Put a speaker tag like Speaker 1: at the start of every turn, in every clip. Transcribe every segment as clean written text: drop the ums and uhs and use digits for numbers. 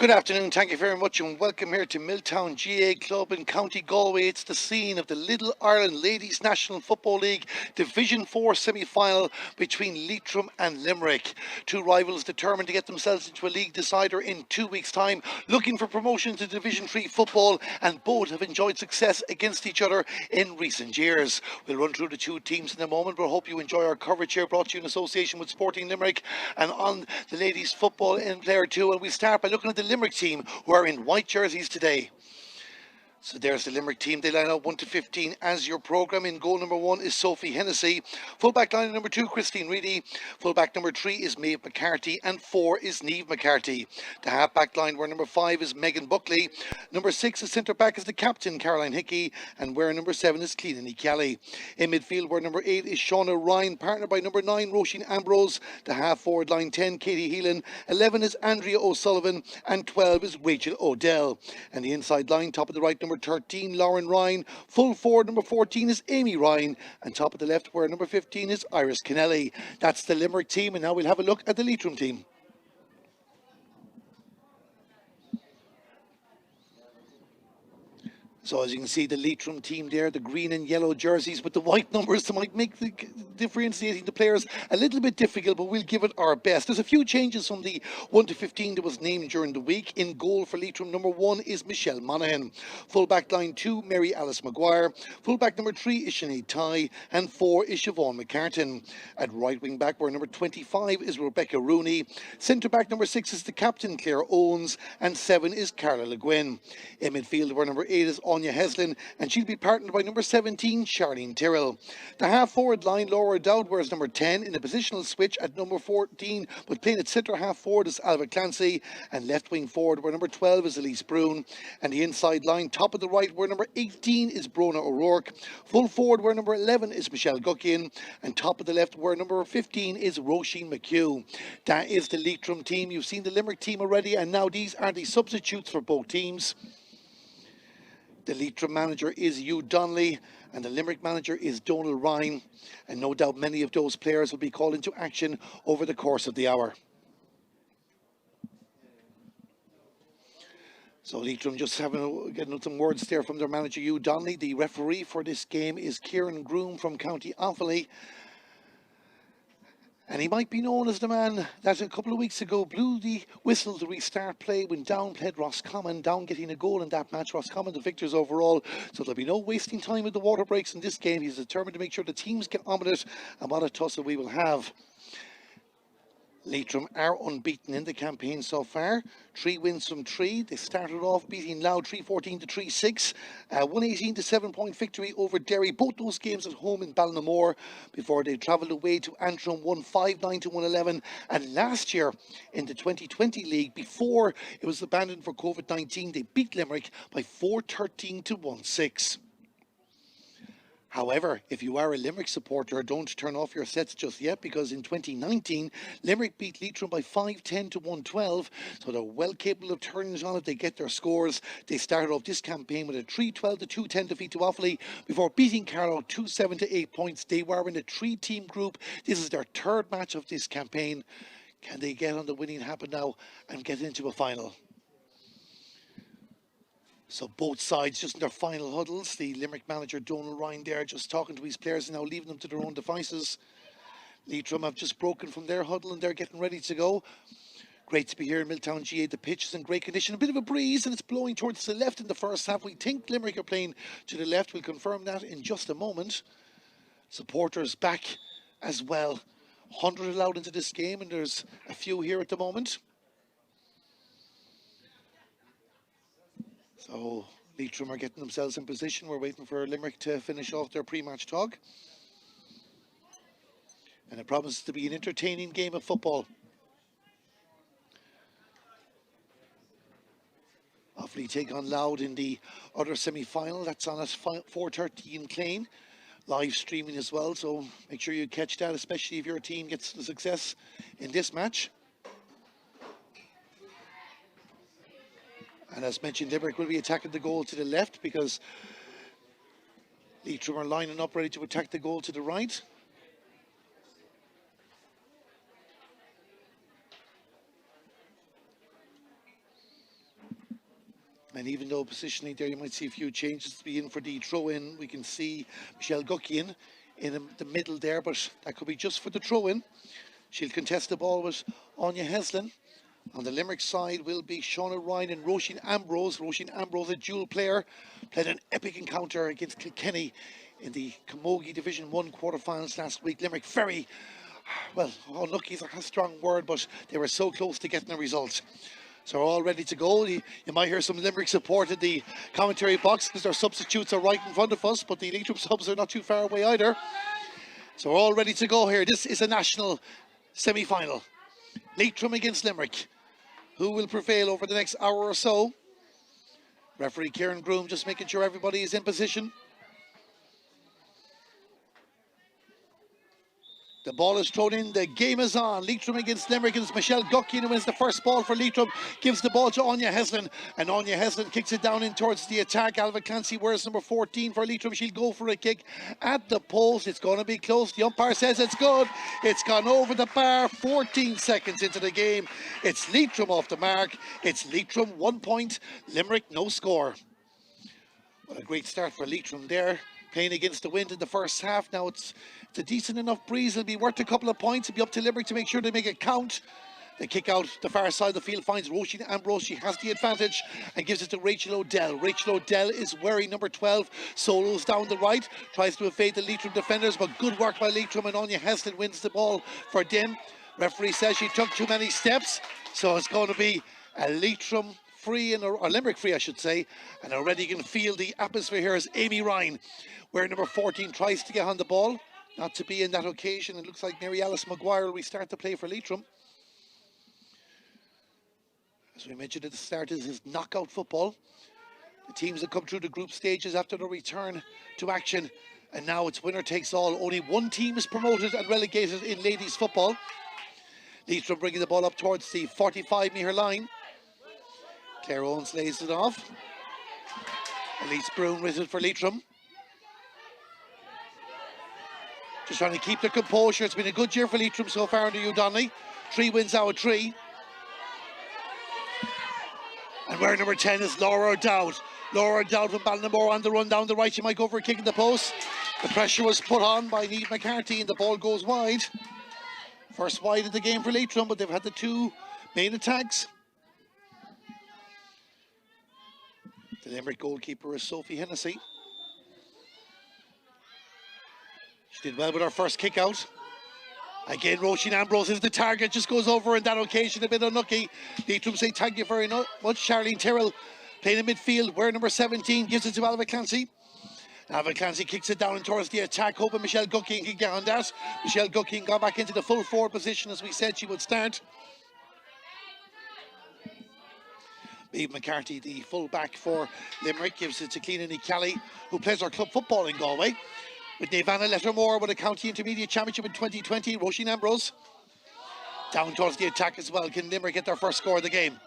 Speaker 1: Good afternoon, thank you very much, and welcome here to Milltown GA Club in County Galway. It's the scene of the Little Ireland Ladies National Football League Division 4 semi-final between Leitrim and Limerick. Two rivals determined to get themselves into a league decider in 2 weeks' time, looking for promotion to Division 3 football, and both have enjoyed success against each other in recent years. We'll run through the two teams in a moment, but I hope you enjoy our coverage here, brought to you in association with Sporting Limerick and on the ladies' football in Player 2. And we start by looking at the Limerick team, who are in white jerseys today. So there's the Limerick team. They line up 1 to 15 as your programme. In goal number 1 is Sophie Hennessy. Full-back line number 2, Christine Reedy. Full-back number 3 is Maeve McCarthy. And 4 is Niamh McCarthy. The half-back line where number 5 is Megan Buckley. Number 6 is centre-back is the captain, Caroline Hickey. And where number 7 is Cleanany Kelly. In midfield where number 8 is Shauna Ryan, partnered by number 9, Roisin Ambrose. The half-forward line 10, Katie Heelan. 11 is Andrea O'Sullivan. And 12 is Rachel O'Dell. And the inside line, top of the right, number 13, Lauren Ryan. Full forward, number 14 is Amy Ryan. And top of the left, where number 15 is Iris Kennelly. That's the Limerick team, and now we'll have a look at the Leitrim team. So as you can see, the Leitrim team there, the green and yellow jerseys with the white numbers, that might make the differentiating the players a little bit difficult, but we'll give it our best. There's a few changes from the 1 to 15 that was named during the week. In goal for Leitrim, number 1 is Michelle Monaghan. Full-back line 2, Mary Alice Maguire. Full-back number 3 is Sinead Tighe. And 4 is Siobhan McCartan. At right wing-back, where number 25 is Rebecca Rooney. Centre-back number 6 is the captain, Claire Owens. And 7 is Carla Le Guin. In midfield, where number 8 is Anya Heslin, and she'll be partnered by number 17, Charlene Tyrrell. The half-forward line, Laura Dowd, wears number 10 in a positional switch at number 14, but playing at centre half-forward is Alva Clancy, and left-wing forward, where number 12 is Elise Brune. And the inside line, top of the right, where number 18 is Brona O'Rourke. Full forward, where number 11 is Michelle Guckian, and top of the left, where number 15 is Roisin McHugh. That is the Leitrim team. You've seen the Limerick team already, and now these are the substitutes for both teams. The Leitrim manager is Hugh Donnelly, and the Limerick manager is Donal Ryan, and no doubt many of those players will be called into action over the course of the hour. So Leitrim just getting some words there from their manager Hugh Donnelly. The referee for this game is Kieran Groom from County Offaly. And he might be known as the man that a couple of weeks ago blew the whistle to restart play when Down played Roscommon. Down getting a goal in that match. Roscommon the victors overall. So there'll be no wasting time with the water breaks in this game. He's determined to make sure the teams get on with it. And what a tussle we will have. Leitrim are unbeaten in the campaign so far. 3 wins from 3. They started off beating Louth 3-14 to 3-6. 118 to 7-point victory over Derry. Both those games at home in Ballinamore before they travelled away to Antrim, won 5-9 to 111. And last year in the 2020 league, before it was abandoned for COVID-19, they beat Limerick by 4-13 to 1-6. However, if you are a Limerick supporter, don't turn off your sets just yet, because in 2019, Limerick beat Leitrim by 5-10 to 112, so they're well capable of turning it on if they get their scores. They started off this campaign with a 3-12 to 210 defeat to Offaly before beating Carlow 2-7 to 8 points. They were in a 3-team group. This is their third match of this campaign. Can they get on the winning happen now and get into a final? So both sides just in their final huddles. The Limerick manager Donal Ryan there just talking to his players and now leaving them to their own devices. Leitrim have just broken from their huddle and they're getting ready to go. Great to be here in Milltown GA. The pitch is in great condition. A bit of a breeze and it's blowing towards the left in the first half. We think Limerick are playing to the left. We'll confirm that in just a moment. Supporters back as well. 100 allowed into this game and there's a few here at the moment. So Leitrim are getting themselves in position. We're waiting for Limerick to finish off their pre-match talk. And it promises to be an entertaining game of football. Offaly take on Louth in the other semi-final. That's on at 4:30 in Clane. Live streaming as well, so make sure you catch that, especially if your team gets the success in this match. And as mentioned, Limerick will be attacking the goal to the left because Leitrim are lining up ready to attack the goal to the right. And even though positionally there you might see a few changes to be in for the throw-in, we can see Michelle Guckian in the middle there, but that could be just for the throw-in. She'll contest the ball with Anya Heslin. On the Limerick side will be Shauna Ryan and Roisin Ambrose. Roisin Ambrose, a dual player, played an epic encounter against Kilkenny in the Camogie Division 1 quarterfinals last week. Limerick very, well, unlucky is a strong word, but they were so close to getting a result. So we're all ready to go. You might hear some Limerick support in the commentary box because their substitutes are right in front of us, but the Leitrim subs are not too far away either. So we're all ready to go here. This is a national semi-final. Leitrim against Limerick. Who will prevail over the next hour or so? Referee Kieran Groom just making sure everybody is in position. The ball is thrown in, the game is on. Leitrim against Limerick, and it's Michelle Guckian who wins the first ball for Leitrim. Gives the ball to Anya Heslin, and Anya Heslin kicks it down in towards the attack. Alva Clancy wears number 14 for Leitrim. She'll go for a kick at the post. It's going to be close. The umpire says it's good. It's gone over the bar. 14 seconds into the game. It's Leitrim off the mark. It's Leitrim 1 point, Limerick no score. What a great start for Leitrim there. Playing against the wind in the first half. Now it's a decent enough breeze. It'll be worth a couple of points. It'll be up to Limerick to make sure they make it count. They kick out the far side of the field, finds Roisin Ambrose. She has the advantage and gives it to Rachel O'Dell. Rachel O'Dell is wearing number 12. Solos down the right, tries to evade the Leitrim defenders, but good work by Leitrim, and Anya Heslin wins the ball for them. Referee says she took too many steps, so it's going to be a Leitrim free, or Limerick free I should say, and already you can feel the atmosphere here as Amy Ryan, where number 14 tries to get on the ball. Not to be in that occasion. It looks like Mary Alice Maguire will restart the play for Leitrim. As we mentioned at the start, this is knockout football. The teams that come through the group stages after the return to action, and now it's winner takes all. Only one team is promoted and relegated in ladies football. Leitrim bringing the ball up towards the 45-metre line. Claire Owens lays it off. Elise Brown with it for Leitrim. Just trying to keep their composure. It's been a good year for Leitrim so far under Hugh Donnelly. 3 wins out of 3. And where number 10 is Laura O'Dowd. Laura O'Dowd from Ballinamore on the run down the right. She might go for a kick in the post. The pressure was put on by Niamh McCarthy and the ball goes wide. First wide of the game for Leitrim, but they've had the 2 main attacks. The Limerick goalkeeper is Sophie Hennessy. She did well with her first kick out. Again, Roisin Ambrose is the target, just goes over on that occasion, a bit unlucky. Leitrim say thank you very much. Charlene Tyrrell playing in midfield, where number 17 gives it to Alva Clancy. Alva Clancy kicks it down towards the attack, hoping Michelle Guckian can get on that. Michelle Guckian got back into the full forward position as we said she would start. Niamh McCarthy, the full back for Limerick, gives it to Cleanany Kelly, who plays her club football in Galway. With Navana Lettermore with a county intermediate championship in 2020, Roisin Ambrose. Down towards the attack as well. Can Limerick get their first score of the game?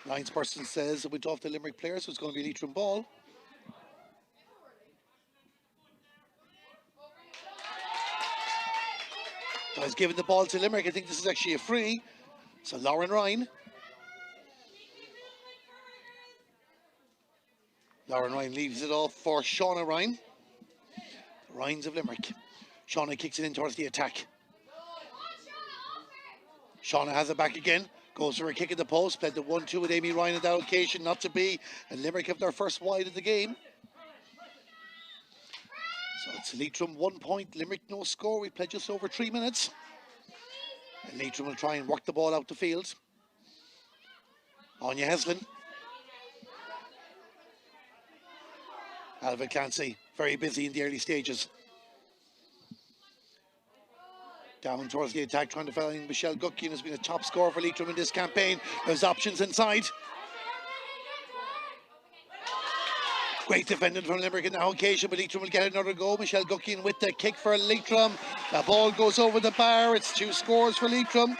Speaker 1: Linesperson says it went off the Limerick players, so it's going to be Leitrim ball. Guys giving the ball to Limerick. I think this is actually a free. So Lauren Ryan. Lauren Ryan leaves it off for Shauna Ryan. The Ryans of Limerick. Shauna kicks it in towards the attack. Shauna has it back again. Goes for a kick at the post. Played the 1-2 with Amy Ryan at that occasion. Not to be. And Limerick have their first wide of the game. So it's Leitrim 1 point. Limerick no score. We played just over 3 minutes. And Leitrim will try and work the ball out the field. Anya Heslin. Alva Clancy, very busy in the early stages. Down towards the attack, trying to find Michelle Guckian, has been a top scorer for Leitrim in this campaign. There's options inside. Great defending from Limerick in that occasion, but Leitrim will get another go. Michelle Guckian with the kick for Leitrim. The ball goes over the bar. It's 2 scores for Leitrim.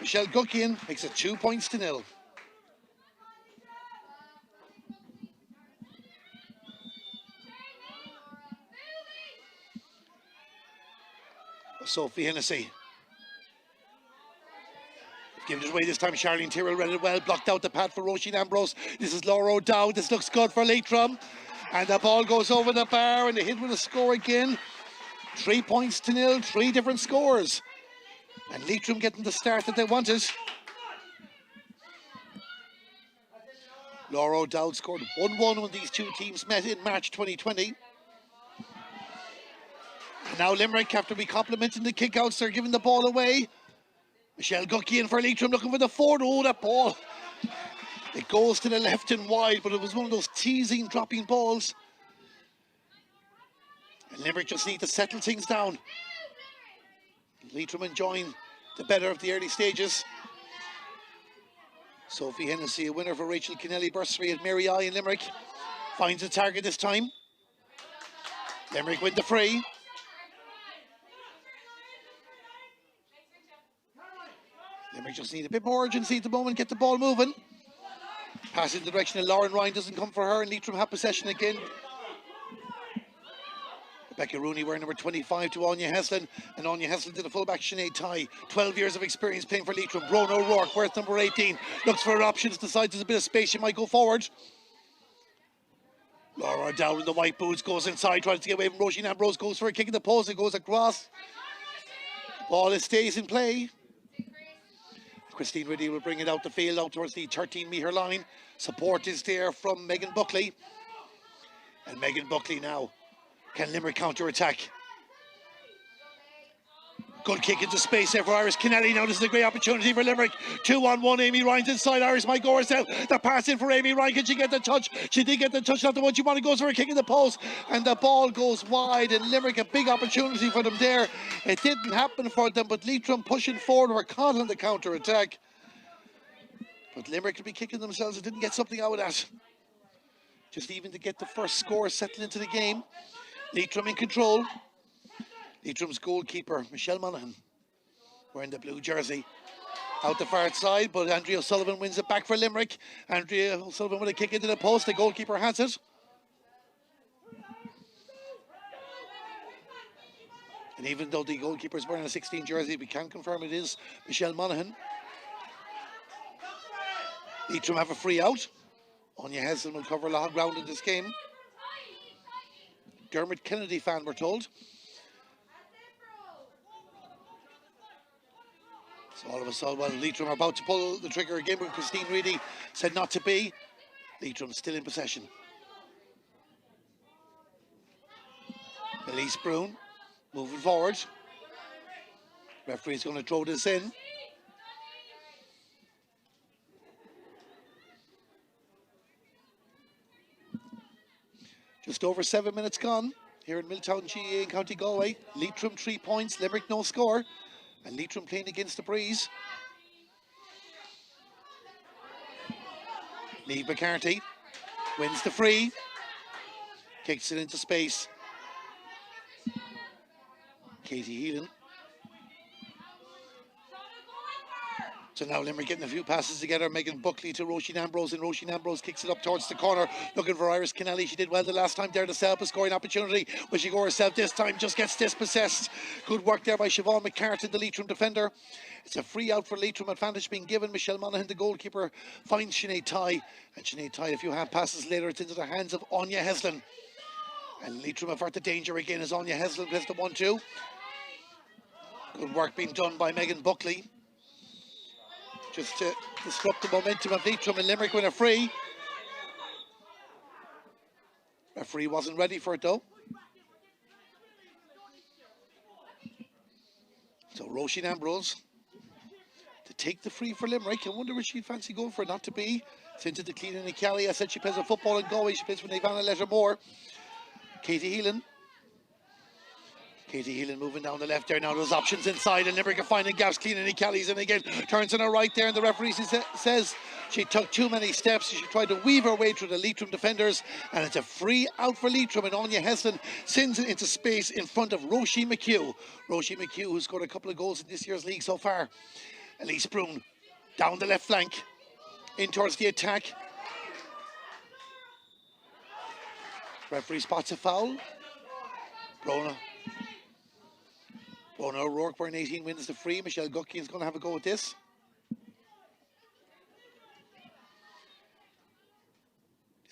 Speaker 1: Michelle Guckian makes it 2 points to 0. Sophie Hennessy Giving it away this time, Charlene Tyrrell read it well, blocked out the pad for Roisin Ambrose. This is Laura O'Dowd, this looks good for Leitrim. And the ball goes over the bar and they hit with a score again. 3 points to nil, 3 different scores. And Leitrim getting the start that they wanted. Laura O'Dowd scored 1-1 when these two teams met in March 2020. And now Limerick, after we complimenting the kickouts, they're giving the ball away. Michelle Gucki in for Leitrim looking for the forward. Oh, that ball. It goes to the left and wide, but it was one of those teasing, dropping balls. And Limerick just need to settle things down. Leitrim enjoying the better of the early stages. Sophie Hennessy, a winner for Rachel Kennelly Bursary at Mary I in Limerick. Finds a target this time. Limerick win the free. Limerick just need a bit more urgency at the moment, get the ball moving. Pass in the direction of Lauren Ryan, doesn't come for her, and Leitrim have possession again. Rebecca Rooney wearing number 25 to Anya Heslin, and Anya Heslin to the fullback Sinead Tighe. 12 years of experience playing for Leitrim. Bron O'Rourke, worth number 18, looks for her options, decides there's a bit of space, she might go forward. Laura down in the white boots, goes inside, tries to get away from Roisin Ambrose, goes for a kick in the post, it goes across. Ball stays in play. Christine Riddy will bring it out the field, out towards the 13-metre line. Support is there from Megan Buckley. And Megan Buckley now. Can Limerick counter-attack? Good kick into space there for Iris Kennelly. Now this is a great opportunity for Limerick. 2-on-1, Amy Ryan's inside. Iris might go herself. The pass in for Amy Ryan. Can she get the touch? She did get the touch, not the one she wanted. Goes for a kick in the post. And the ball goes wide. And Limerick, a big opportunity for them there. It didn't happen for them, but Leitrim pushing forward were caught on the counter-attack. But Limerick could be kicking themselves and didn't get something out of that. Just even to get the first score settled into the game. Leitrim in control. Leitrim's goalkeeper, Michelle Monaghan, wearing the blue jersey. Out the far side, but Andrea O'Sullivan wins it back for Limerick. Andrea O'Sullivan with a kick into the post. The goalkeeper has it. And even though the goalkeeper is wearing a 16 jersey, we can confirm it is Michelle Monaghan. Leitrim have a free out. Anya Heslin will cover a lot of ground in this game. Dermot Kennedy fan, we're told. So all of a sudden, well, Leitrim are about to pull the trigger again, but Christine Reedy said not to be. Leitrim still in possession. Elise Brown moving forward. Referee's going to throw this in. Just over 7 minutes gone here in Milltown GA in County Galway. Leitrim 3 points, Limerick no score. And Leitrim playing against the breeze. Niamh McCarthy wins the free. Kicks it into space. Katie Heelan. So now Limerick getting a few passes together. Megan Buckley to Roisin Ambrose, and Roisin Ambrose kicks it up towards the corner, looking for Iris Kennelly. She did well the last time there to set up a scoring opportunity. Will she go herself this time? Just gets dispossessed. Good work there by Siobhan McCartan, the Leitrim defender. It's a free out for Leitrim, advantage being given. Michelle Monaghan, the goalkeeper, finds Sinead Tighe. And Sinead Tighe, a few hand passes later, it's into the hands of Anya Heslin. And Leitrim avert the danger again as Anya Heslin plays the 1-2. Good work being done by Megan Buckley. Just to disrupt the momentum of Leitrim, and Limerick win a free. Referee wasn't ready for it though. So Roisin Ambrose to take the free for Limerick. I wonder if she'd fancy going for it, not to be. It's into the clean and Kelly. I said she plays a football in Galway. She plays with Ivana Lettermore. Katie Heelan. Katie Heelan moving down the left there. Now there's options inside, and Limerick are finding gaps. Clean Kelly's in again. Turns on her right there, and the referee says she took too many steps. She tried to weave her way through the Leitrim defenders, and it's a free out for Leitrim, and Anya Heslin sends it into space in front of Roisin McHugh. Roisin McHugh, who's scored a couple of goals in this year's league so far. Elise Brown down the left flank, in towards the attack. Referee spots a foul. Brona O'Rourke wearing 18 wins the free. Michelle Gucki is going to have a go at this.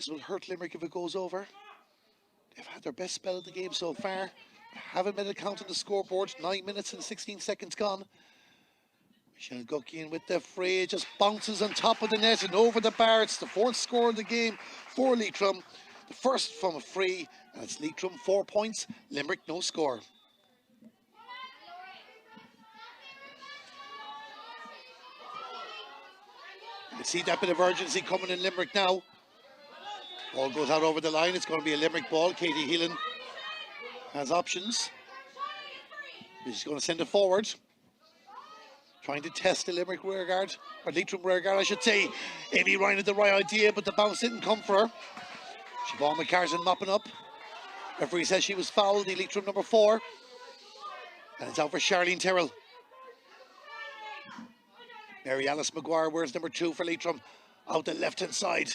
Speaker 1: This will hurt Limerick if it goes over. They've had their best spell of the game so far. Haven't made a count on the scoreboard. 9 minutes and 16 seconds gone. Michelle Guckian with the fray, just bounces on top of the net and over the bar. It's the 4th score of the game for Leitrim. The first from a free, and it's Leitrim 4 points, Limerick no score. You can see that bit of urgency coming in Limerick now. Ball goes out over the line. It's going to be a Limerick ball. Katie Heelan has options. She's going to send it forward. Trying to test the Limerick rearguard, or Leitrim rearguard I should say. Amy Ryan had the right idea, but the bounce didn't come for her. Siobhan McCartan mopping up. Referee says she was fouled, the Leitrim number 4. And it's out for Charlene Tyrrell. Mary Alice Maguire wears number 2 for Leitrim. Out the left hand side.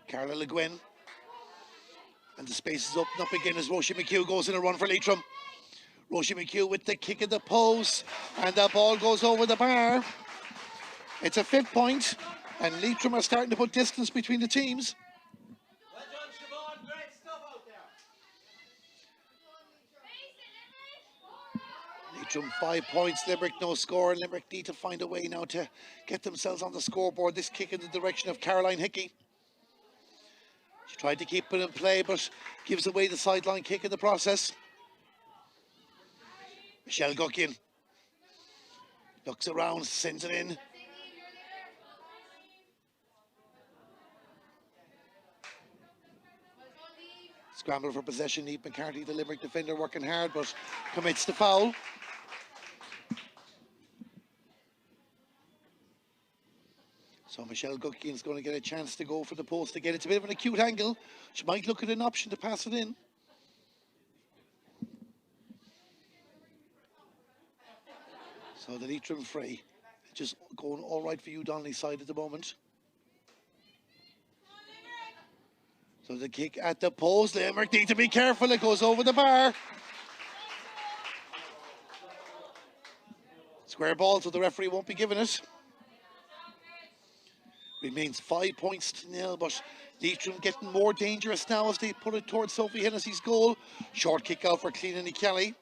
Speaker 1: Carla Le Guin. And the space is opened up again as Roisin McHugh goes in a run for Leitrim. Roisin McHugh with the kick in the post, and the ball goes over the bar. It's a 5th point, and Leitrim are starting to put distance between the teams.
Speaker 2: Well done, Siobhan. Great stuff out there.
Speaker 1: Leitrim 5 points, Limerick no score. Limerick need to find a way now to get themselves on the scoreboard. This kick in the direction of Caroline Hickey. She tried to keep it in play, but gives away the sideline kick in the process. Michelle Guckian looks around, sends it in. Scramble for possession. Eve McCarthy, the Limerick defender, working hard, but commits the foul. So Michelle Guckian's going to get a chance to go for the post again. It's a bit of an acute angle. She might look at an option to pass it in. So the Leitrim free, just going all right for you, Donnelly's side at the moment. So the kick at the post, Limerick need to be careful, it goes over the bar. Square ball, so the referee won't be giving it. Remains 5 points to 0, but Leitrim getting more dangerous now as they put it towards Sophie Hennessy's goal. Short kick out for Clean Kelly.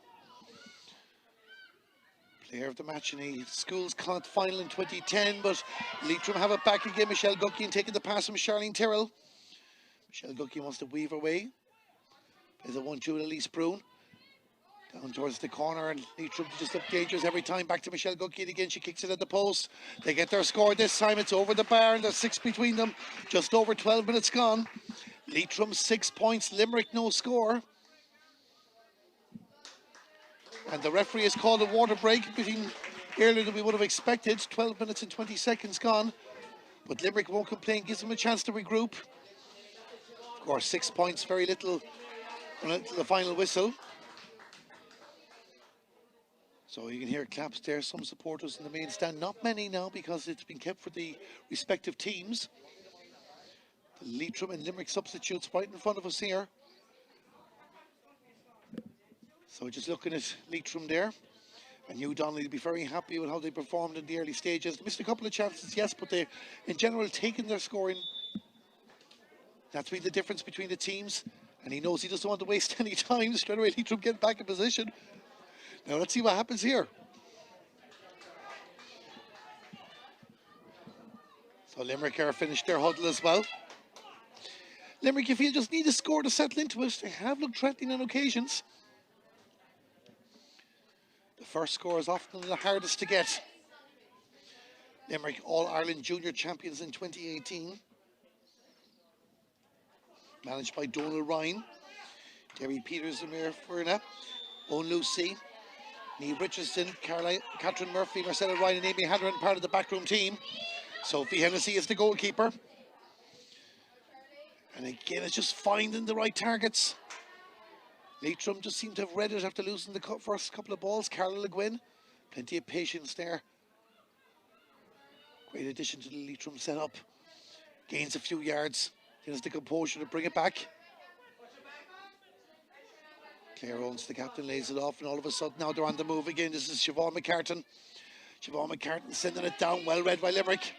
Speaker 1: Player of the match in a schools Connacht final in 2010, but Leitrim have it back again. Michelle Guckian taking the pass from Charlene Tyrrell. Michelle Guckian wants to weave her way. There's a 1-2 to Elise Brune. Down towards the corner, and Leitrim just look dangerous every time. Back to Michelle Guckian again. She kicks it at the post. They get their score this time. It's over the bar, and there's 6 between them. Just over 12 minutes gone. Leitrim 6 points. Limerick no score. And the referee has called a water break between earlier than we would have expected. 12 minutes and 20 seconds gone. But Limerick won't complain, gives them a chance to regroup. Of course, 6 points, very little until the final whistle. So you can hear claps there. Some supporters in the main stand, not many now because it's been kept for the respective teams. The Leitrim and Limerick substitutes right in front of us here. So just looking at Leitrim there, and Hugh Donnelly will be very happy with how they performed in the early stages. They missed a couple of chances, yes, but they, in general, taken their scoring. That's been the difference between the teams, and he knows he doesn't want to waste any time. Straight away, Leitrim get back in position. Now let's see what happens here. So Limerick are finished their huddle as well. Limerick, you feel, just need a score to settle into it. They have looked threatening on occasions. The first score is often the hardest to get. Limerick All-Ireland Junior Champions in 2018. Managed by Donal Ryan, Derry Peters, Amir Furna, Owen Lucy, Niamh Richardson, Catherine Murphy, Marcella Ryan and Amy Hanrahan, part of the backroom team. Sophie Hennessy is the goalkeeper. And again, it's just finding the right targets. Leitrim just seem to have read it after losing the first couple of balls. Carla Le Guin, plenty of patience there. Great addition to the Leitrim setup. Gains a few yards. Has the composure to bring it back. Claire Owens, the captain, lays it off, and all of a sudden now they're on the move again. This is Siobhan McCartan. Siobhan McCartan sending it down, well read by Limerick.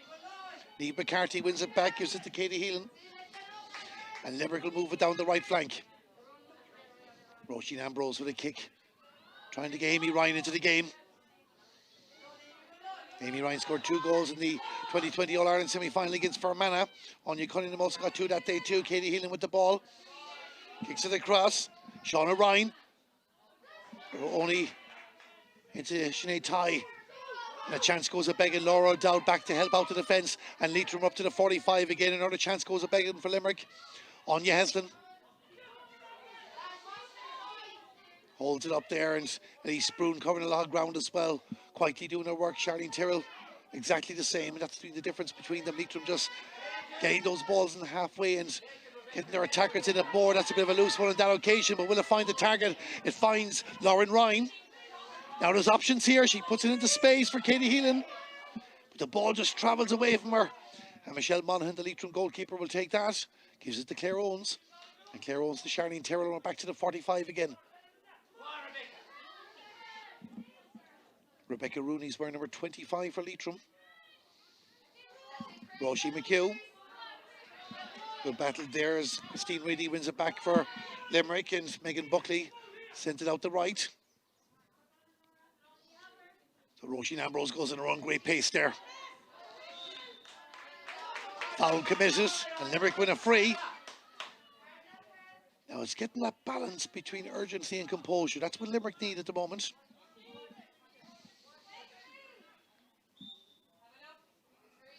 Speaker 1: Niamh McCarthy wins it back, gives it to Katie Heelan. And Limerick will move it down the right flank. Roisin Ambrose with a kick. Trying to get Amy Ryan into the game. Amy Ryan scored 2 goals in the 2020 All-Ireland semi-final against Fermanagh. Anya Cunningham also got 2 that day too. Katie Heelan with the ball. Kicks it across. Shauna Ryan. Only into Sinead Tighe. And a chance goes a begging. Laura O'Dowd back to help out the defence. And Leitrim up to the 45 again. Another chance goes a begging for Limerick. Anya Heslin. Holds it up there, and Elise Broon covering a lot of ground as well. Quietly doing her work. Charlene Tyrrell exactly the same, and that's the difference between them. Leitrim just getting those balls in the halfway and getting their attackers in it more. That's a bit of a loose one on that occasion, but will it find the target? It finds Lauren Ryan. Now there's options here. She puts it into space for Katie Heelan, but the ball just travels away from her. And Michelle Monaghan, the Leitrim goalkeeper, will take that. Gives it to Claire Owens. And Claire Owens to Charlene Tyrrell, and we're back to the 45 again. Rebecca Rooney's wearing number 25 for Leitrim. Roisin McHugh. Good battle there as Christine Reedy wins it back for Limerick, and Megan Buckley sent it out the right. So Roisin Ambrose goes in her own great pace there. Foul committed, and Limerick win a free. Now it's getting that balance between urgency and composure. That's what Limerick need at the moment.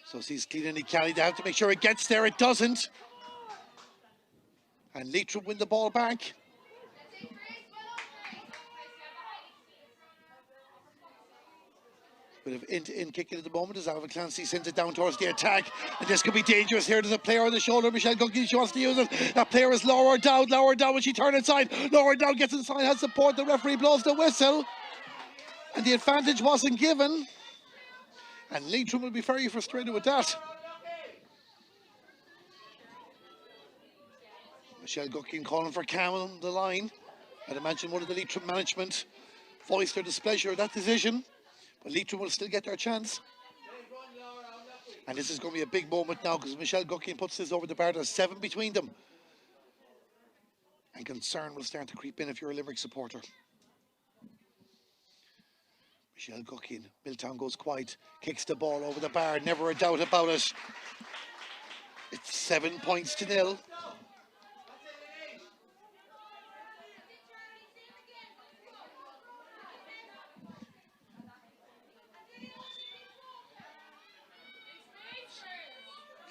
Speaker 1: So sees Clean and Kelly. They have to make sure it gets there. It doesn't. And Leitrim win the ball back. Bit of in kicking at the moment as Alva Clancy sends it down towards the attack. And this could be dangerous here. There's a player on the shoulder. Michelle Guckey, she wants to use it. That player is Laura O'Dowd. Laura O'Dowd, when she turns inside. Laura O'Dowd gets inside, has support. The referee blows the whistle. And the advantage wasn't given. And Leitrim will be very frustrated with that. Michelle Guckey calling for calm on the line. I'd imagine one of the Leitrim management voiced their displeasure at that decision. But Leitrim will still get their chance. And this is going to be a big moment now because Michelle Guckey puts this over the bar. There's 7 between them. And concern will start to creep in if you're a Limerick supporter. Michelle Guckey, Milltown goes quiet, kicks the ball over the bar, never a doubt about it. It's 7 points to 0.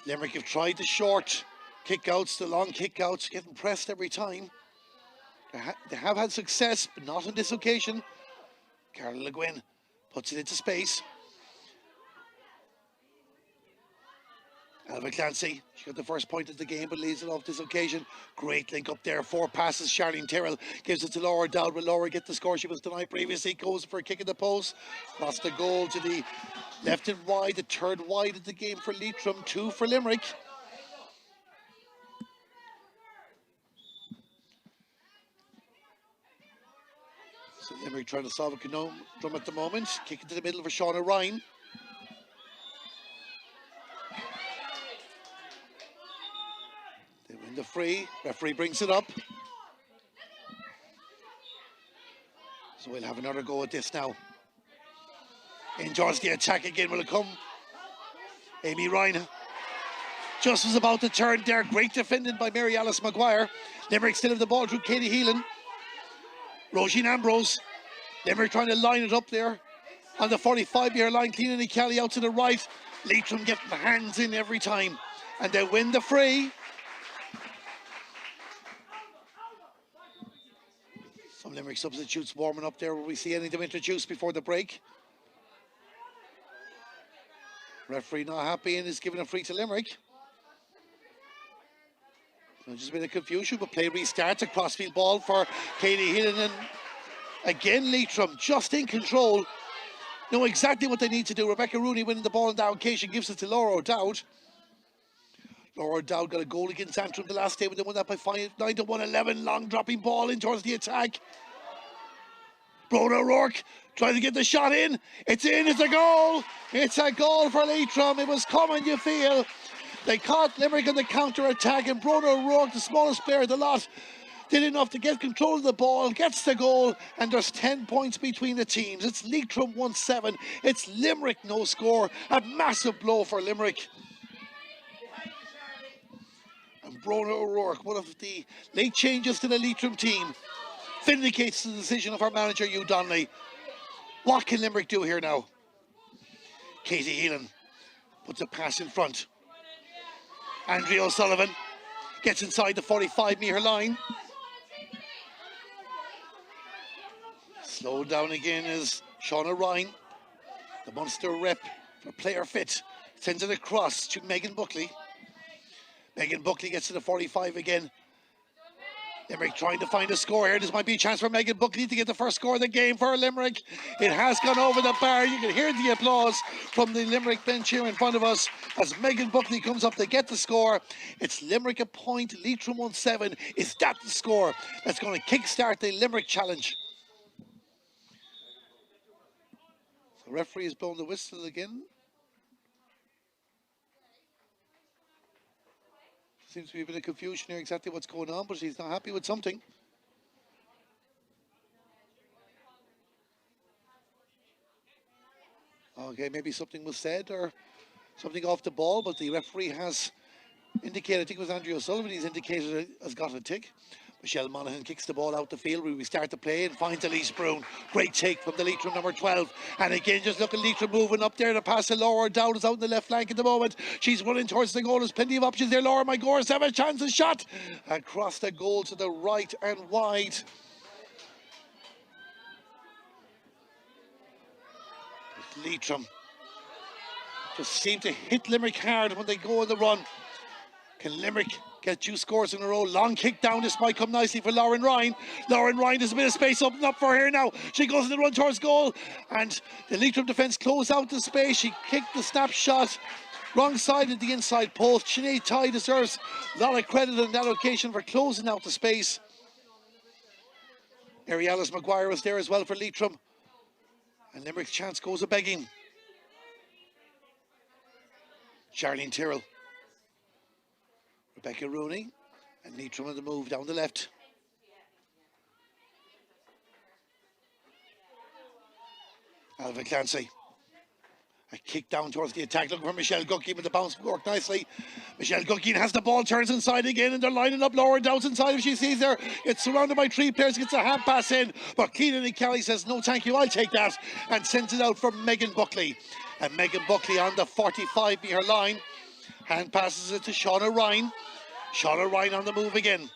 Speaker 1: Limerick have tried the short kick-outs, the long kick-outs, getting pressed every time. They have had success, but not on this occasion. Carol Le Guin puts it into space. Alva Clancy, she got the first point of the game, but leaves it off this occasion. Great link up there, 4 passes. Charlene Tyrrell gives it to Laura Dowd. Will Laura get the score? She was denied previously. Goes for a kick in the post. Lost the goal to the left and wide, the 3rd wide of the game for Leitrim, 2 for Limerick. So Limerick trying to solve a conundrum at the moment. Kick into the middle for Shauna Ryan. They win the free. Referee brings it up. So we'll have another go at this now. In towards the attack again. Will it come? Amy Ryan just was about to turn there. Great defending by Mary Alice Maguire. Limerick still have the ball through Katie Heelan. Roisin Ambrose. Limerick trying to line it up there on the 45-yard line. Clean Kelly out to the right. Leitrim getting the hands in every time. And they win the free. Some Limerick substitutes warming up there. Will we see any of them introduced before the break? Referee not happy and is giving a free to Limerick. So just a bit of confusion, but play restarts. A crossfield ball for Katie Heelan, and again Leitrim just in control. Know exactly what they need to do. Rebecca Rooney winning the ball on that occasion, gives it to Laura O'Dowd. Laura O'Dowd got a goal against Antrim the last day, but they won that by 9-1, 11. Long dropping ball in towards the attack. Broda O'Rourke trying to get the shot in. It's in, it's a goal. It's a goal for Leitrim. It was coming, you feel. They caught Limerick on the counter-attack, and Broda O'Rourke, the smallest player of the lot, did enough to get control of the ball, gets the goal, and there's 10 points between the teams. It's Leitrim 1-7. It's Limerick no score. A massive blow for Limerick. And Broda O'Rourke, one of the late changes to the Leitrim team, vindicates the decision of our manager, Hugh Donnelly. What can Limerick do here now? Katie Heelan puts a pass in front. Andrea O'Sullivan gets inside the 45-metre line. Slowed down again is Shauna Ryan, the Munster rep for player fit. Sends it across to Megan Buckley. Megan Buckley gets to the 45 again. Limerick trying to find a score here. This might be a chance for Megan Buckley to get the first score of the game for Limerick. It has gone over the bar. You can hear the applause from the Limerick bench here in front of us as Megan Buckley comes up to get the score. It's Limerick a point, Leitrim 1-7. Is that the score that's going to kickstart the Limerick challenge? The referee has blown the whistle again. Seems to be a bit of confusion here exactly what's going on, but he's not happy with something. Okay, maybe something was said or something off the ball, but the referee has indicated, I think it was Andrea O'Sullivan, he's indicated it has got a tick. Michelle Monaghan kicks the ball out the field. We start to play and finds Elise Brown. Great take from the Leitrim number 12. And again, just look at Leitrim moving up there. The pass to Laura Dowd is out in the left flank at the moment. She's running towards the goal. There's plenty of options there. Laura Magores have a chance of shot. Across the goal to the right and wide. Leitrim just seem to hit Limerick hard when they go on the run. Can Limerick get 2 scores in a row? Long kick down. This might come nicely for Lauren Ryan. Lauren Ryan, there's a bit of space open up for her now. She goes in the run towards goal, and the Leitrim defence close out the space. She kicked the snapshot wrong side of the inside post. Sinead Ty deserves a lot of credit on that occasion for closing out the space. Arialis Maguire was there as well for Leitrim, and Limerick's chance goes a begging. Charlene Tyrrell, Rebecca Rooney, and Leitrim on the move down the left. Alva Clancy. A kick down towards the attack, looking for Michelle Guckie, but the bounce worked nicely. Michelle Guckie has the ball, turns inside again, and they're lining up. Laura Dowd's inside if she sees her. It's surrounded by 3 players, gets a hand pass in, but Keelan Kelly says, no thank you, I'll take that, and sends it out for Megan Buckley. And Megan Buckley on the 45-metre line. Hand passes it to Shauna Ryan. Shauna Ryan on the move again.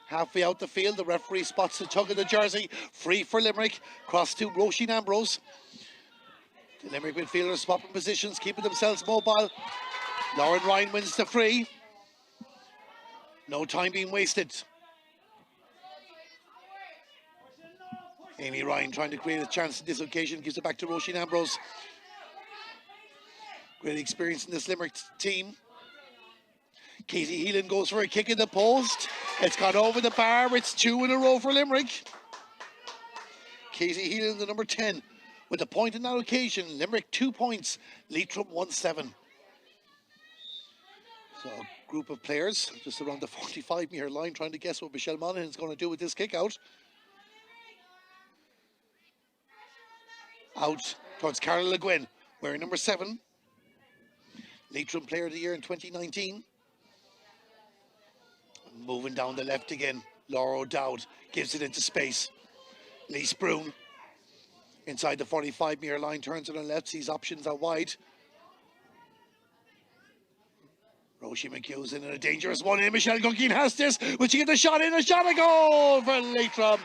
Speaker 1: Halfway out the field, the referee spots the tug of the jersey. Free for Limerick. Cross to Roisin Ambrose. The Limerick midfielders swapping positions, keeping themselves mobile. Lauren Ryan wins the free. No time being wasted. Amy Ryan trying to create a chance in this occasion, gives it back to Roisin Ambrose. Great experience in this Limerick team. Katie Heelan goes for a kick in the post. It's gone over the bar. It's 2 in a row for Limerick. Katie Heelan, the number 10, with a point in that occasion. Limerick 2 points. Leitrim 1-7. So a group of players just around the 45-metre line trying to guess what Michelle Monaghan is going to do with this kick out. Out towards Carol Le Guin, wearing number 7. Leitrim Player of the Year in 2019. Moving down the left again, Laura O'Dowd gives it into space. Lise Brown inside the 45-metre line, turns it on left, sees options out wide. Roisin McHugh's in a dangerous one, and Michelle Guckin has this. Will she get the shot in? A shot, a goal for Leitrim.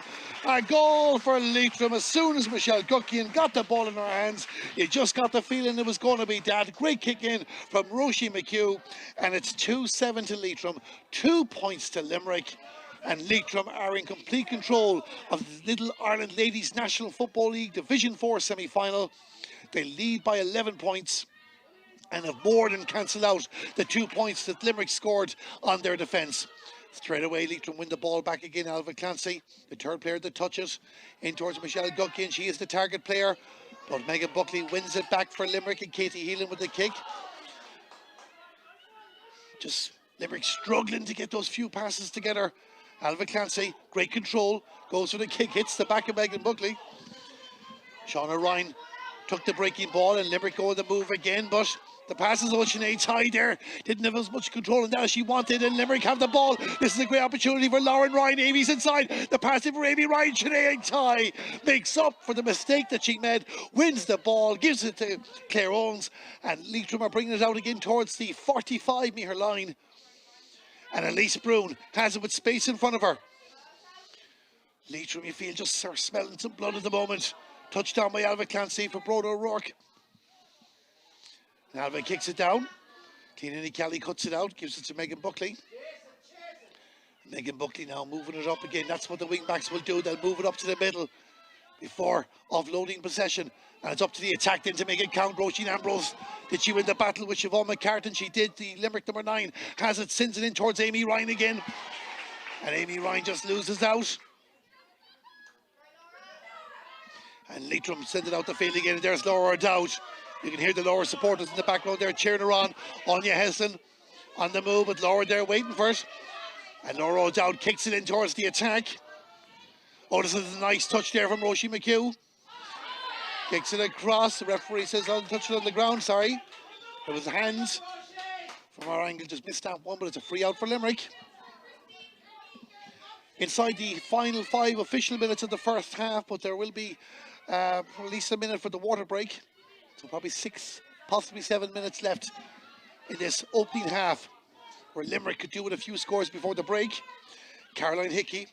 Speaker 1: A goal for Leitrim. As soon as Michelle Guckin got the ball in her hands, you just got the feeling it was going to be that. Great kick in from Roisin McHugh, and it's 2-7 to Leitrim, 2 points to Limerick. And Leitrim are in complete control of the Little Ireland Ladies National Football League Division 4 semi-final. They lead by 11 points. And have more than cancelled out the 2 points that Limerick scored on their defence. Straight away, Leitrim win the ball back again. Alva Clancy, the third player that touches in towards Michelle Gutkin. She is the target player, but Megan Buckley wins it back for Limerick, and Katie Heelan with the kick. Just Limerick struggling to get those few passes together. Alva Clancy, great control, goes for the kick, hits the back of Megan Buckley. Shauna Ryan took the breaking ball, and Limerick go on the move again, but the passes on Sinead Ty there didn't have as much control in that as she wanted, and Limerick have the ball. This is a great opportunity for Lauren Ryan. Amy's inside, the pass in for Amy Ryan. Sinead Ty makes up for the mistake that she made, wins the ball, gives it to Claire Owens, and Leitrim are bringing it out again towards the 45-metre line. And Elise Brown has it with space in front of her. Leitrim, you feel, just are smelling some blood at the moment. Touchdown by Alva Clancy for Broda O'Rourke. And Alva kicks it down. Cleanany Kelly cuts it out, gives it to Megan Buckley. Megan Buckley now moving it up again. That's what the wing backs will do. They'll move it up to the middle before offloading possession. And it's up to the attack then to make it count. Roisin Ambrose, did she win the battle with Siobhan McCartan? She did. The Limerick number 9 has it, sends it in towards Amy Ryan again. And Amy Ryan just loses out. And Leitrim send it out the field again. And there's Laura O'Dowd. You can hear the Laura supporters in the background there cheering her on. Anya Heslin on the move, but Laura there waiting for it. And Laura O'Dowd kicks it in towards the attack. Oh, this is a nice touch there from Roisin McHugh. Kicks it across. The referee says, I'll touch it on the ground, sorry. It was hands. From our angle, just missed that one, but it's a free out for Limerick. Inside the final 5 official minutes of the first half, but there will be at least a minute for the water break. So probably 6, possibly 7 minutes left in this opening half, where Limerick could do with a few scores before the break. Caroline Hickey.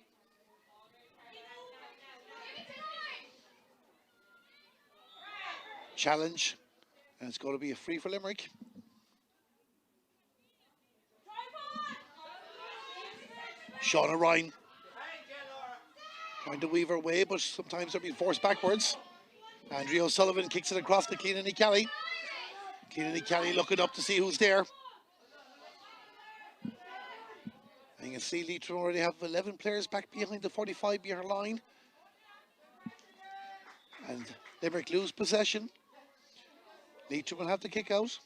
Speaker 1: Challenge, and it's going to be a free for Limerick. Shauna Ryan trying to weave her way, but sometimes they're being forced backwards. Andrea O'Sullivan kicks it across to Cleanany Kelly. Cleanany Kelly looking up to see who's there. And you can see Leitrim already have 11 players back behind the 45-metre line. And Limerick lose possession. Leitrim will have to kick out.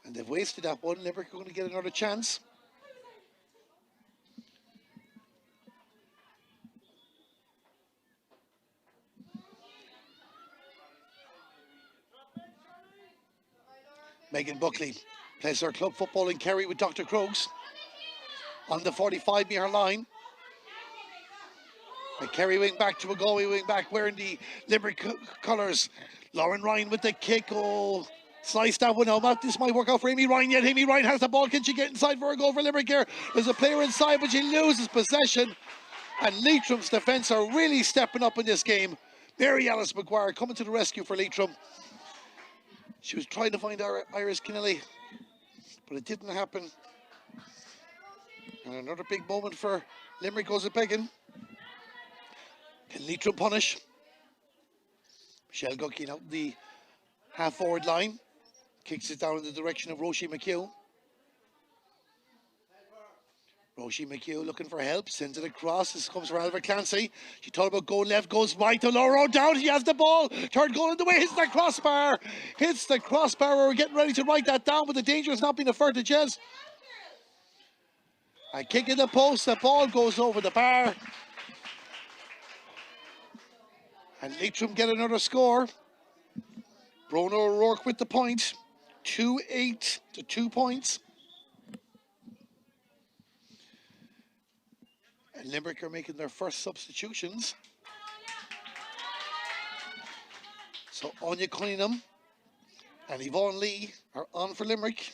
Speaker 1: And they've wasted that one. Limerick are going to get another chance. Megan Buckley plays her club football in Kerry with Dr. Crokes on the 45-metre line. A Kerry wing back to a Galway wing back wearing the Limerick colours. Lauren Ryan with the kick. Oh, sliced that one out. This might work out for Amy Ryan yet. Amy Ryan has the ball. Can she get inside for a goal for Limerick here? There's a player inside, but she loses possession. And Leitrim's defence are really stepping up in this game. Mary Alice McGuire coming to the rescue for Leitrim. She was trying to find Iris Kennelly, but it didn't happen. And another big moment for Limerick goes a begging. Can Leitrim punish? Michelle Gutkin out the half-forward line. Kicks it down in the direction of Roisin McHugh. Roisin McHugh looking for help, sends it across. This comes from Alva Clancy. She thought about going left, goes right to Laura O'Dowd. She has the ball. Third goal in the way, hits the crossbar. Hits the crossbar. We're getting ready to write that down, but the danger has not been averted yet. A kick in the post, the ball goes over the bar. And Leitrim get another score. Brona O'Rourke with the point. 2-8 to 2 points. And Limerick are making their first substitutions. So Anya Cunningham and Yvonne Lee are on for Limerick.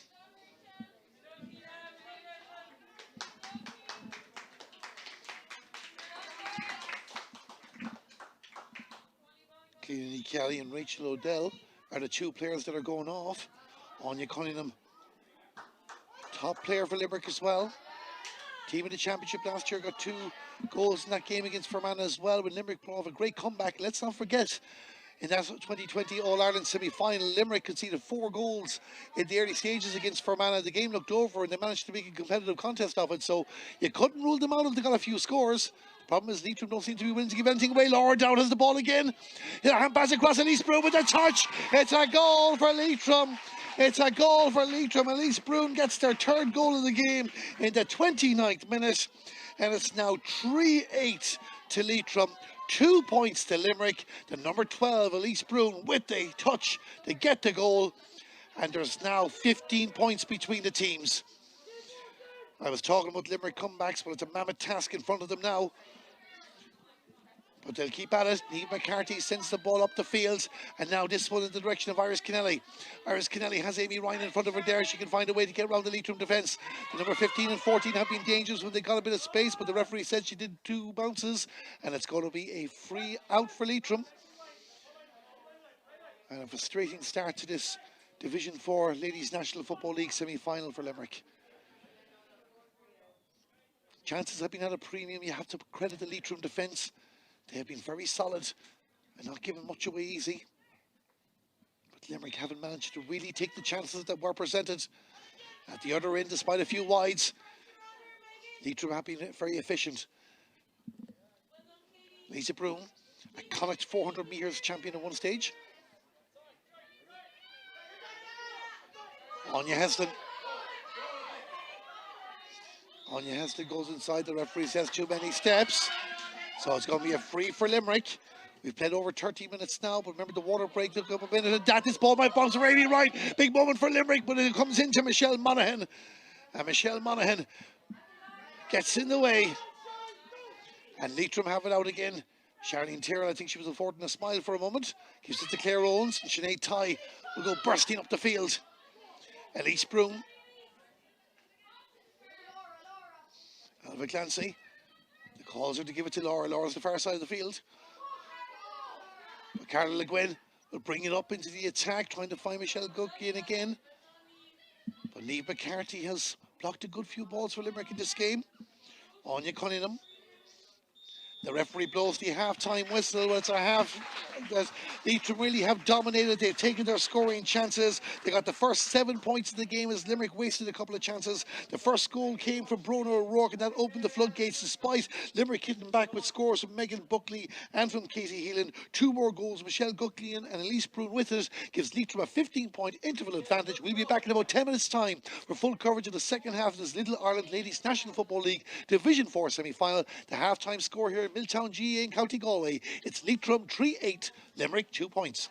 Speaker 1: Cleanany Kelly and Rachel O'Dell are the 2 players that are going off. Anya Cunningham, top player for Limerick as well. Team in the championship last year, got 2 goals in that game against Fermanagh as well, when Limerick pulled off a great comeback. Let's not forget, in that 2020 All-Ireland semi-final. Limerick conceded 4 goals in the early stages against Fermanagh. The game looked over and they managed to make a competitive contest of it, so you couldn't rule them out if they got a few scores. The problem is Leitrim don't seem to be willing to give anything away. Laura Down has the ball again. Hand pass across Elise Broom with a touch. It's a goal for Leitrim. It's a goal for Leitrim. Elise Broom gets their 3rd goal of the game in the 29th minute. And it's now 3-8 to Leitrim. 2 points to Limerick. The number 12, Elise Broom, with a touch to get the goal. And there's now 15 points between the teams. I was talking about Limerick comebacks, but it's a mammoth task in front of them now. But they'll keep at it. Niamh McCarthy sends the ball up the field. And now this one in the direction of Iris Kennelly. Iris Kennelly has Amy Ryan in front of her there. She can find a way to get around the Leitrim defence. The number 15 and 14 have been dangerous when they got a bit of space, but the referee said she did 2 bounces. And it's going to be a free out for Leitrim. And a frustrating start to this Division 4 Ladies National Football League semi-final for Limerick. Chances have been at a premium. You have to credit the Leitrim defence. They have been very solid and not giving much away easy. But Limerick haven't managed to really take the chances that were presented. At the other end, despite a few wides, Leitrim have been very efficient. Lisa Broom, iconic 400 metres champion at one stage. Anya Heston. Anya Heston goes inside. The referee says too many steps. So it's going to be a free for Limerick. We've played over 30 minutes now, but remember the water break took up a minute and that. This ball might bounce really right. Big moment for Limerick, but it comes into Michelle Monaghan. And Michelle Monaghan gets in the way. And Leitrim have it out again. Charlene Tyrrell, I think she was affording a smile for a moment. Gives it to Claire Owens. And Sinead Ty will go bursting up the field. Elise Broom. Alva Clancy. The calls her to give it to Laura. Laura's the far side of the field. But Carla Le Guin will bring it up into the attack, trying to find Michelle Gutkian again. But Niamh McCarthy has blocked a good few balls for Limerick in this game. Anya Cunningham. The referee blows the half-time whistle. It's a half that Leitrim really have dominated. They've taken their scoring chances. They got the first 7 points in the game as Limerick wasted a couple of chances. The first goal came from Brona O'Rourke, and that opened the floodgates despite Limerick hitting back with scores from Megan Buckley and from Casey Heelan. 2 more goals, Michelle Gutkian and Elise Broom with it, gives Leitrim a 15-point interval advantage. We'll be back in about 10 minutes' time for full coverage of the second half of this Little Ireland Ladies National Football League Division 4 semi-final. The half-time score here in Milltown GA in County Galway. It's Leitrim 3-8, Limerick 2 points.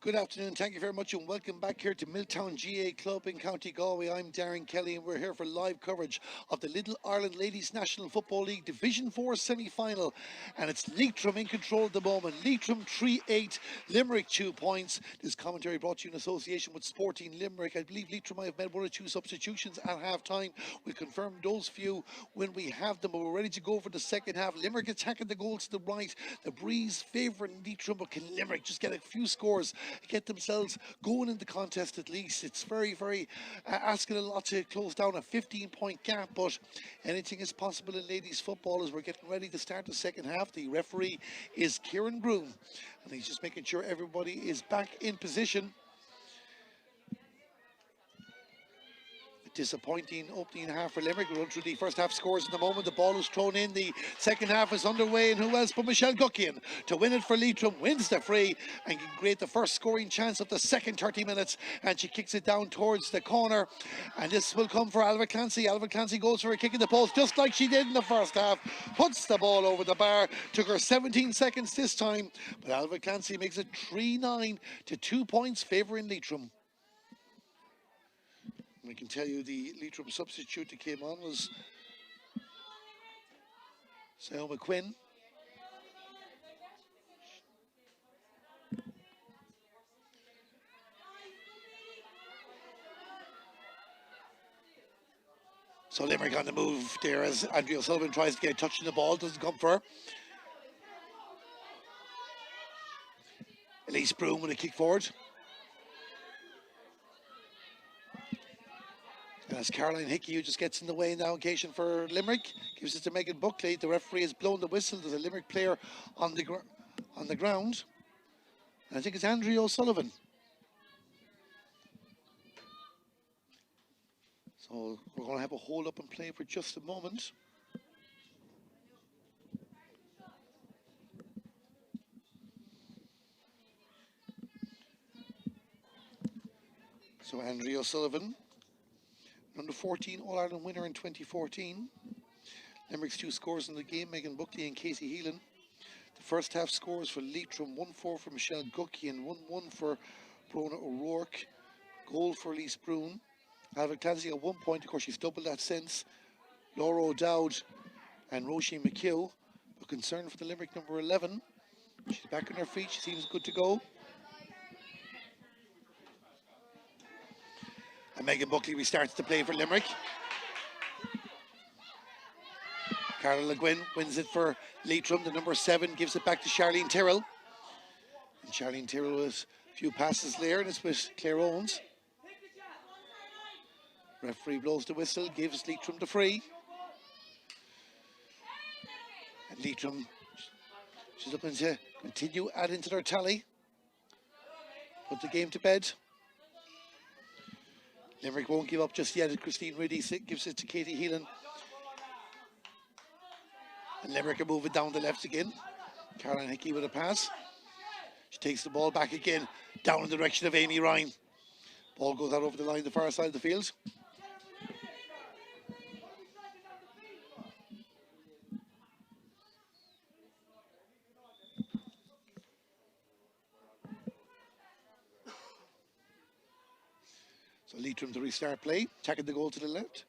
Speaker 1: Good afternoon, thank you very much and welcome back here to Milltown GA Club in County Galway. I'm Darren Kelly and we're here for live coverage of the Little Ireland Ladies National Football League Division 4 semi-final, and it's Leitrim in control at the moment. Leitrim 3-8, Limerick 2 points. This commentary brought to you in association with Sporting Limerick. I believe Leitrim might have made 1 or 2 substitutions at half-time. We'll confirm those few when we have them, but we're ready to go for the second half. Limerick attacking the goal to the right. The breeze favouring Leitrim, but can Limerick just get a few scores, get themselves going in the contest at least? It's very asking a lot to close down a 15-point gap, but anything is possible in ladies football as we're getting ready to start the second half. The referee is Kieran Groom and he's just making sure everybody is back in position. Disappointing opening half for Limerick. We'll run through the first half scores in the moment. The ball is thrown in. The second half is underway, and who else but Michelle Guckian to win it for Leitrim, wins the free and can create the first scoring chance of the second 30 minutes, and she kicks it down towards the corner, and this will come for Alva Clancy. Alva Clancy goes for a kick in the post just like she did in the first half, puts the ball over the bar. Took her 17 seconds this time, but Alva Clancy makes it 3-9 to 2 points favouring Leitrim. We can tell you the Leitrim substitute that came on was Sayoma Quinn. So Limerick on the move there as Andrea Sullivan tries to get a touch in the ball, doesn't come for her. Elise Broom with a kick forward. As Caroline Hickey, who just gets in the way now, occasion for Limerick, gives it to Megan Buckley. The referee has blown the whistle. There's a Limerick player on the ground. And I think it's Andrea O'Sullivan. So we're going to have a hold up and play for just a moment. So Andrea O'Sullivan, under 14 All-Ireland winner in 2014. Limerick's 2 scores in the game, Megan Buckley and Casey Heelan. The first half scores for Leitrim, 1-4 for Michelle Gucki and 1-1 for Brona O'Rourke. Goal for Elise Broom. Alva Clancy at 1 point, of course she's doubled that since. Laura O'Dowd and Roisin McHugh. But concern for the Limerick number 11. She's back on her feet, she seems good to go. And Megan Buckley restarts to play for Limerick. Carla Le Guin wins it for Leitrim. The number 7 gives it back to Charlene Tyrrell. And Charlene Tyrrell with a few passes there, and it's with Claire Owens. Referee blows the whistle, gives Leitrim the free. And Leitrim, she's looking to continue adding to their tally. Put the game to bed. Limerick won't give up just yet. Christine Riddy gives it to Katie Heelan. And Limerick are moving down the left again. Caroline Hickey with a pass. She takes the ball back again, down in the direction of Amy Ryan. Ball goes out over the line, the far side of the field. So Leitrim to restart play, attacking the goal to the left.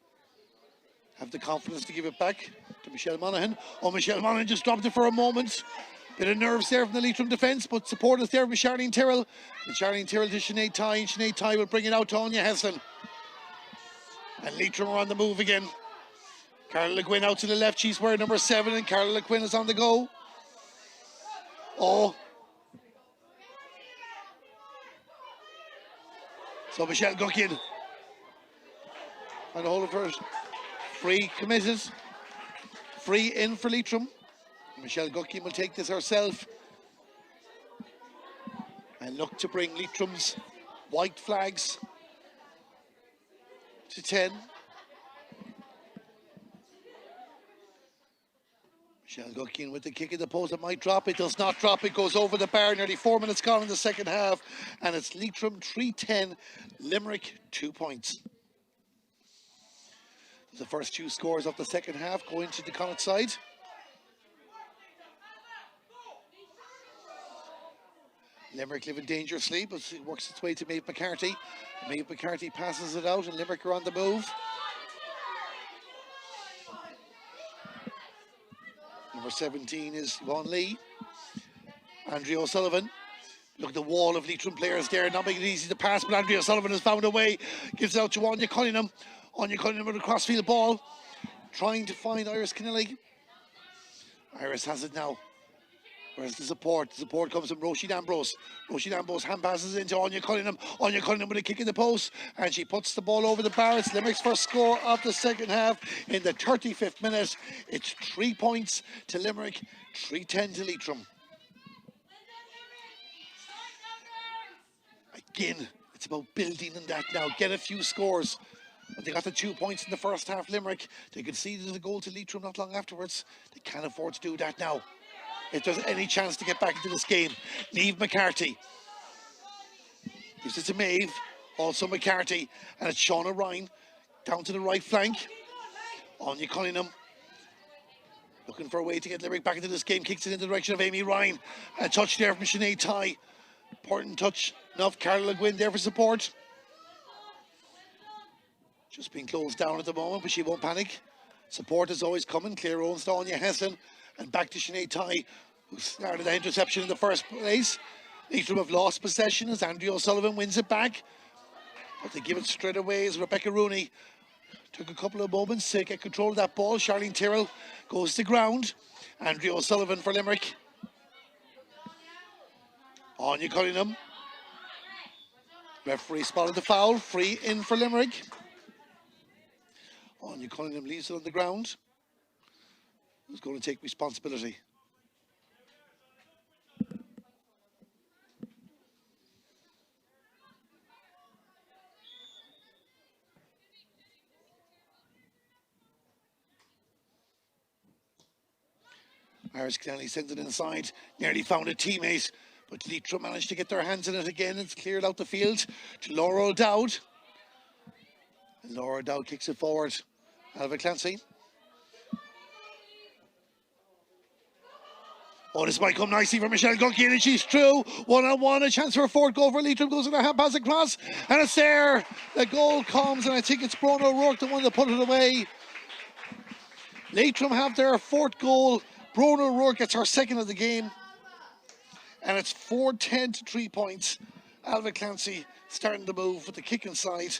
Speaker 1: Have the confidence to give it back to Michelle Monaghan. Oh, Michelle Monaghan just dropped it for a moment. Bit of nerves there from the Leitrim defence, but support is there with Charlene Tyrrell. And Charlene Tyrrell to Sinead Ty, and Sinead Ty will bring it out to Anya Hesselin. And Leitrim are on the move again. Carla Le Guin out to the left, she's wearing number 7, and Carla Le Guin is on the go. Oh. So Michelle Guckian on the whole of her free committed. Free in for Leitrim. Michelle Guckian will take this herself and look to bring Leitrim's white flags to 10. Michelle Guckian with the kick in the post. It might drop. It does not drop. It goes over the bar. Nearly 4 minutes gone in the second half. And it's Leitrim 3-10. Limerick 2 points. The first 2 scores of the second half going to the Connacht side. Limerick living dangerously, but it works its way to Maeve McCarthy. Maeve McCarthy passes it out, and Limerick are on the move. Number 17 is Yvonne Lee. Andrea O'Sullivan. Look at the wall of Leitrim players there, not making it easy to pass, but Andrea O'Sullivan has found a way. Gives it out to Anya Cunningham. Anya Cunningham with a crossfield ball. Trying to find Iris Kennelly. Iris has it now. Where's the support? The support comes from Roisin Ambrose. Roisin Ambrose hand passes into Anya Cunningham. Anya Cunningham with a kick in the post. And she puts the ball over the bar. It's Limerick's first score of the second half in the 35th minute. It's 3 points to Limerick, 3-10 to Leitrim. Again, it's about building on that now. Get a few scores. But they got the 2 points in the first half, Limerick. They conceded a goal to Leitrim not long afterwards. They can't afford to do that now. If there's any chance to get back into this game. Niamh McCarthy gives it to Maeve, also McCarthy, and it's Shauna Ryan down to the right flank. Anya Cunningham looking for a way to get Limerick back into this game, kicks it in the direction of Amy Ryan. A touch there from Sinead Tighe. Important touch enough. Carla Le Guin there for support. Just being closed down at the moment, but she won't panic. Support is always coming. Claire Owens to Anya Heslin. And back to Sinead Tighe, who started that interception in the first place. Leitrim have lost possession as Andrea O'Sullivan wins it back. But they give it straight away as Rebecca Rooney took a couple of moments to get control of that ball. Charlene Tyrrell goes to ground. Andrea O'Sullivan for Limerick. Anya Cunningham. Referee spotted the foul. Free in for Limerick. Anya Cunningham leaves it on the ground. Who's going to take responsibility? Iris Kennelly sends it inside. Nearly found a teammate, but Leitrim managed to get their hands in it again. It's cleared out the field to Laura O'Dowd. And Laura O'Dowd kicks it forward. Alva Clancy. Oh, this might come nicely for Michelle Gulkin, and she's through. 1-on-1, a chance for a fourth goal for Leitrim. Goes in a hand pass across, and it's there. The goal comes, and I think it's Bronagh O'Rourke, the one that put it away. Leitrim have their fourth goal. Bronagh O'Rourke gets her second of the game. And it's 4-10 to 3 points. Alva Clancy starting to move with the kick inside.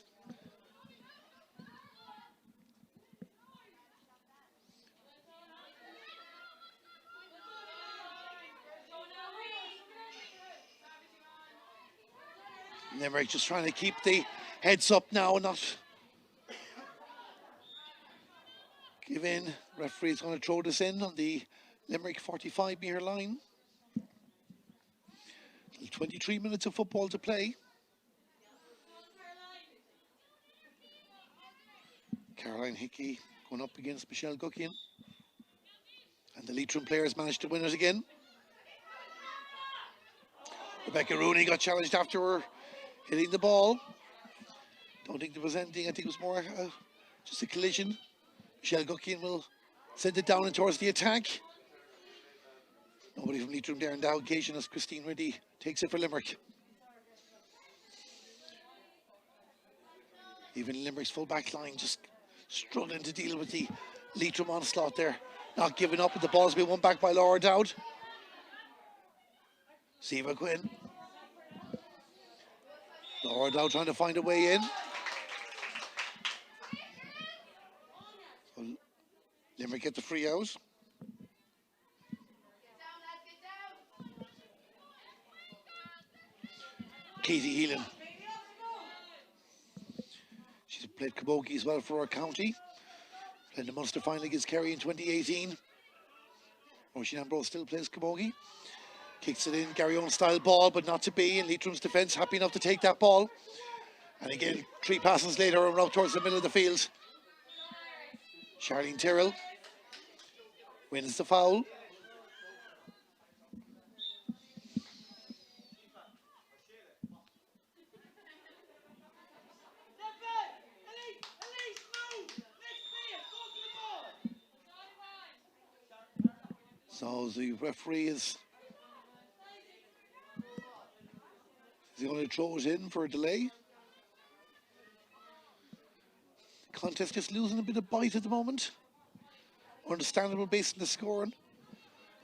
Speaker 1: Limerick just trying to keep the heads up now and not give in. Referee's going to throw this in on the Limerick 45-metre line. 23 minutes of football to play. Caroline Hickey going up against Michelle Gulkin. And the Leitrim players managed to win it again. Rebecca Rooney got challenged after her hitting the ball. Don't think there was anything. I think it was more just a collision. Michelle Gulkin will send it down and towards the attack. Nobody from Leitrim there in the occasion as Christine Riddy takes it for Limerick. Even Limerick's full back line just struggling to deal with the Leitrim onslaught there. Not giving up, but the ball's been won back by Laura Dowd. Siva Quinn. Laura Dowd trying to find a way in. Well, Limerick get the free out. Katie Heelan. She's played Camogie as well for her county. Played the Munster final against Kerry in 2018. Roisin Ambrose still plays Camogie. Kicks it in, Gary Owen style ball, but not to be. And Leitrim's defence happy enough to take that ball. And again, 3 passes later, and out towards the middle of the field. Charlene Tyrrell wins the foul. So the referee is Is he going to throw it in for a delay? Contest just losing a bit of bite at the moment. Understandable based on the scoring.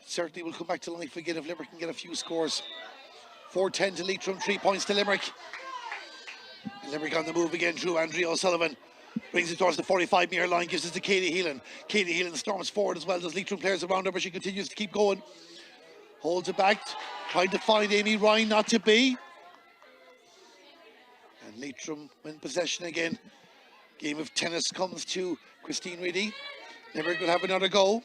Speaker 1: Certainly will come back to life again if Limerick can get a few scores. 4-10 to Leitrim, 3 points to Limerick. And Limerick on the move again through Andrea O'Sullivan. Brings it towards the 45-metre line, gives it to Katie Heelan. Katie Heelan storms forward as well. Does Leitrim players around her, but she continues to keep going. Holds it back, trying to find Amy Ryan, not to be. And Leitrim win possession again. Game of tennis comes to Christine Reedy. Limerick will have another go.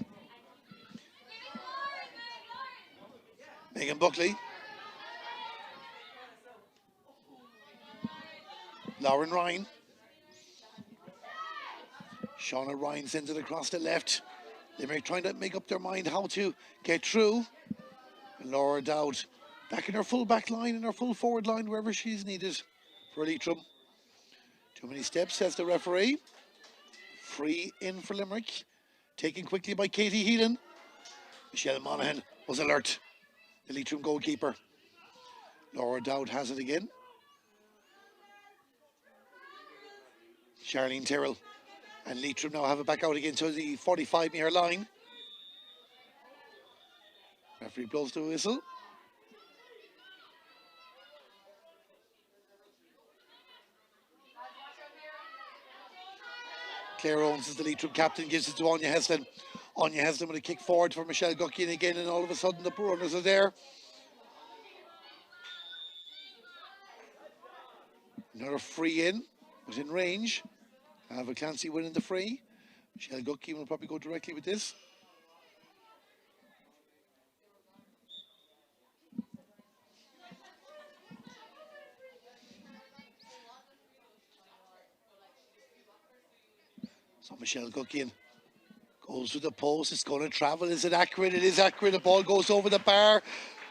Speaker 1: Megan Buckley. Lauren Ryan. Shauna Ryan sends it across the left. Limerick trying to make up their mind how to get through. And Laura Dowd back in her full back line and her full forward line wherever she's needed for Leitrim. Too many steps, says the referee. Free in for Limerick. Taken quickly by Katie Heelan. Michelle Monaghan was alert. The Leitrim goalkeeper. Laura Dowd has it again. Charlene Tyrrell. And Leitrim now have it back out again to the 45-metre line. Referee blows the whistle. Claire Owens is the Leitrim captain, gives it to Anya Heslin. Anya Heslin with a kick forward for Michelle Guckian again, and all of a sudden the runners are there. Another free in, within range. Alva Clancy winning the free. Michelle Guckian will probably go directly with this. So Michelle Guckian goes to the post. It's going to travel. Is it accurate? It is accurate. The ball goes over the bar.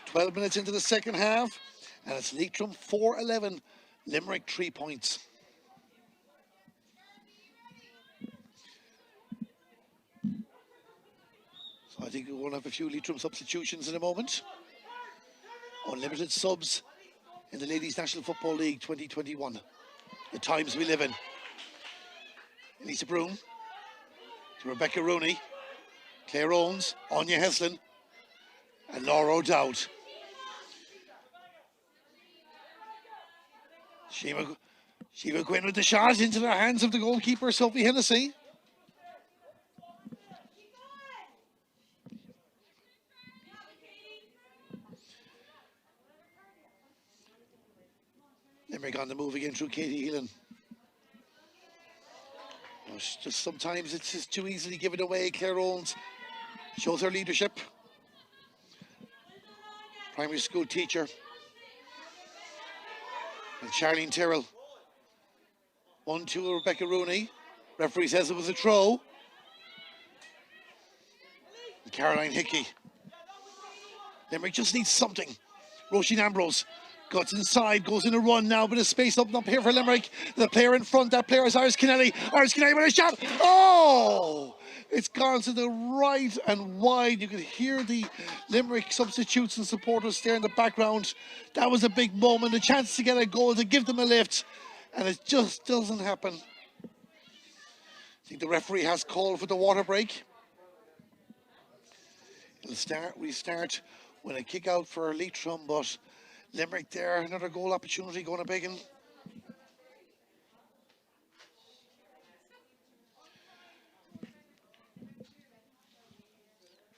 Speaker 1: 12 minutes into the second half. And it's Leitrim 4-11. Limerick 3 points. So I think we're going to have a few Leitrim substitutions in a moment. Unlimited subs in the Ladies National Football League 2021. The times we live in. Elisa Broom to Rebecca Rooney, Claire Owens, Anya Heslin, and Laura O'Dowd. Shiva Gwynn with the shot into the hands of the goalkeeper, Sophie Hennessy. Limerick on the move again through Katie Heelan. Just sometimes it's just too easily given away. Claire Owens shows her leadership. Primary school teacher. And Charlene Tyrrell. 1-2 Rebecca Rooney. Referee says it was a throw. And Caroline Hickey. Limerick just needs something. Roisin Ambrose. Cuts inside, goes in a run now, but a space open up here for Limerick. The player in front, that player is Iris Kennelly. Iris Kennelly with a shot. Oh! It's gone to the right and wide. You could hear the Limerick substitutes and supporters there in the background. That was a big moment, a chance to get a goal, to give them a lift. And it just doesn't happen. I think the referee has called for the water break. It'll restart with a kick out for Leitrim, but Limerick there, another goal opportunity going to Biggin.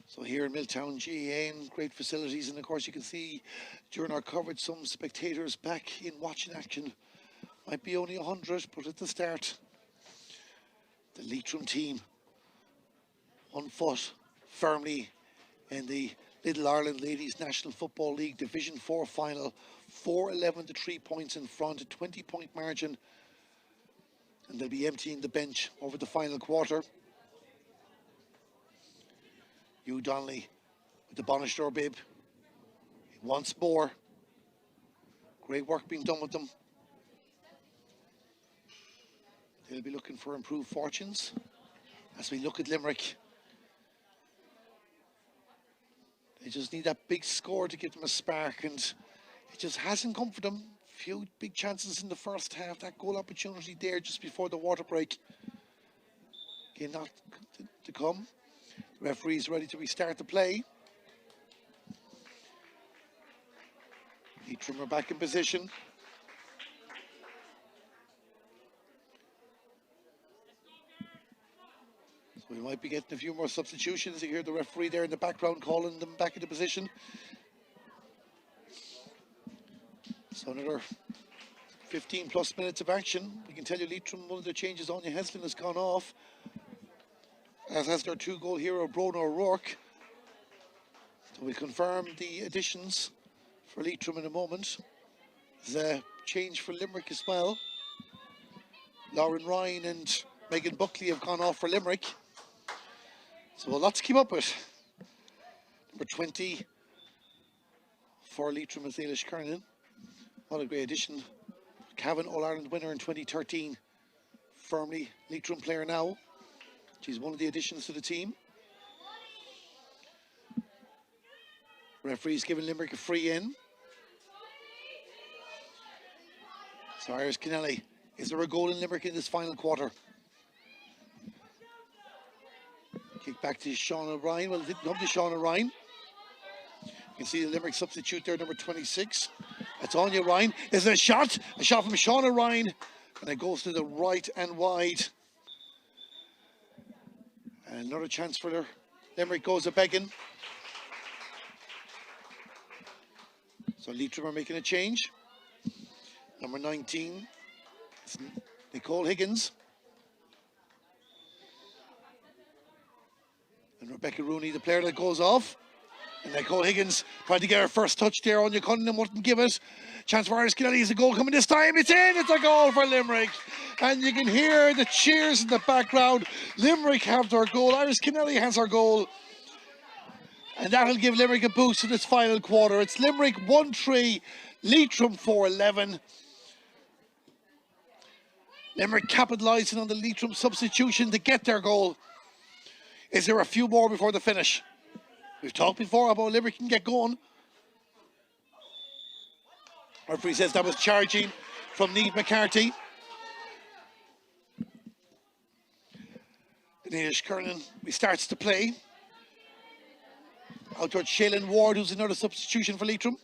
Speaker 1: So here in Milltown GAA, great facilities, and of course you can see during our coverage some spectators back in watching action. Might be only 100, but at the start, the Leitrim team, 1 foot firmly in the Little Ireland Ladies National Football League Division 4 final. 4-11 to 3 points in front, a 20-point margin. And they'll be emptying the bench over the final quarter. Hugh Donnelly with the Bonishore bib. Once more. Great work being done with them. They'll be looking for improved fortunes as we look at Limerick. They just need that big score to give them a spark, and it just hasn't come for them. Few big chances in the first half. That goal opportunity there just before the water break. Again, not to come. The referee's ready to restart the play. Leitrim are back in position. So we might be getting a few more substitutions. You hear the referee there in the background calling them back into position. So another 15 plus minutes of action. We can tell you Leitrim, one of the changes, Anya Heslin has gone off, as has their 2-goal hero Brona O'Rourke. So we'll confirm the additions for Leitrim in a moment. There's a change for Limerick as well. Lauren Ryan and Megan Buckley have gone off for Limerick. So a lot to keep up with. Number 20 for Leitrim is Ailish Kernan. What a great addition. Cavan All-Ireland winner in 2013. Firmly Leitrim player now. She's one of the additions to the team. Referee's giving Limerick a free in. So Iris Kennelly, is there a goal in Limerick in this final quarter? Kick back to Shauna Ryan. Well, it didn't come to Shauna Ryan. You can see the Limerick substitute there, number 26. That's Anya Ryan. There's a shot from Shauna Ryan. And it goes to the right and wide. And another chance for her. Limerick goes a begging. So Leitrim are making a change. Number 19, it's Nicole Higgins. And Rebecca Rooney, the player that goes off. And Nicole Higgins tried to get her first touch there. Anya Cunningham wouldn't give it. Chance for Iris Kennelly. Is a goal coming this time. It's in. It's a goal for Limerick. And you can hear the cheers in the background. Limerick have their goal. Iris Kennelly has her goal. And that'll give Limerick a boost in this final quarter. It's Limerick 1-3, Leitrim 4-11. Limerick capitalising on the Leitrim substitution to get their goal. Is there a few more before the finish? We've talked before about Limerick can get going. Referee says that was charging from Niamh McCarthy. Ailish Kernan restarts to play. Out towards Shaylin Ward, who's another substitution for Leitrim.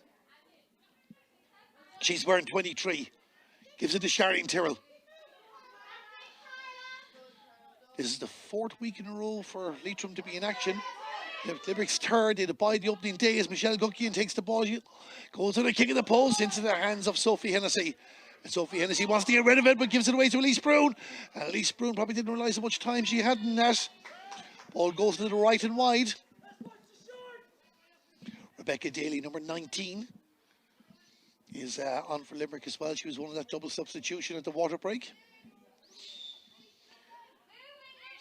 Speaker 1: She's wearing 23. Gives it to Shireen Tyrrell. This is the 4th week in a row for Leitrim to be in action. Limerick's third. They'd abide the opening day as Michelle Guckian takes the ball. Goes to the kick of the post into the hands of Sophie Hennessy. And Sophie Hennessy wants to get rid of it, but gives it away to Elise Brown. And Elise Brown probably didn't realise how much time she had in that. Ball goes to the right and wide. Rebecca Daly, number 19, is on for Limerick as well. She was one of that double substitution at the water break.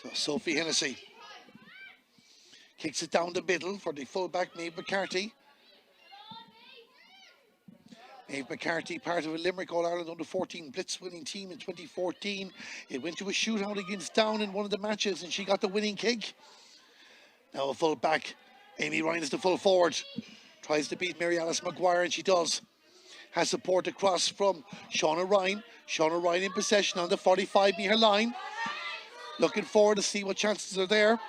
Speaker 1: So Sophie Hennessy kicks it down the middle for the fullback, Maeve McCarthy. Maeve McCarthy, part of a Limerick All-Ireland under-14 Blitz winning team in 2014. It went to a shootout against Down in one of the matches and she got the winning kick. Now a fullback, Amy Ryan is the full forward. Tries to beat Mary Alice Maguire and she does. Has support across from Shauna Ryan. Shauna Ryan in possession on the 45-metre line. Looking forward to see what chances are there.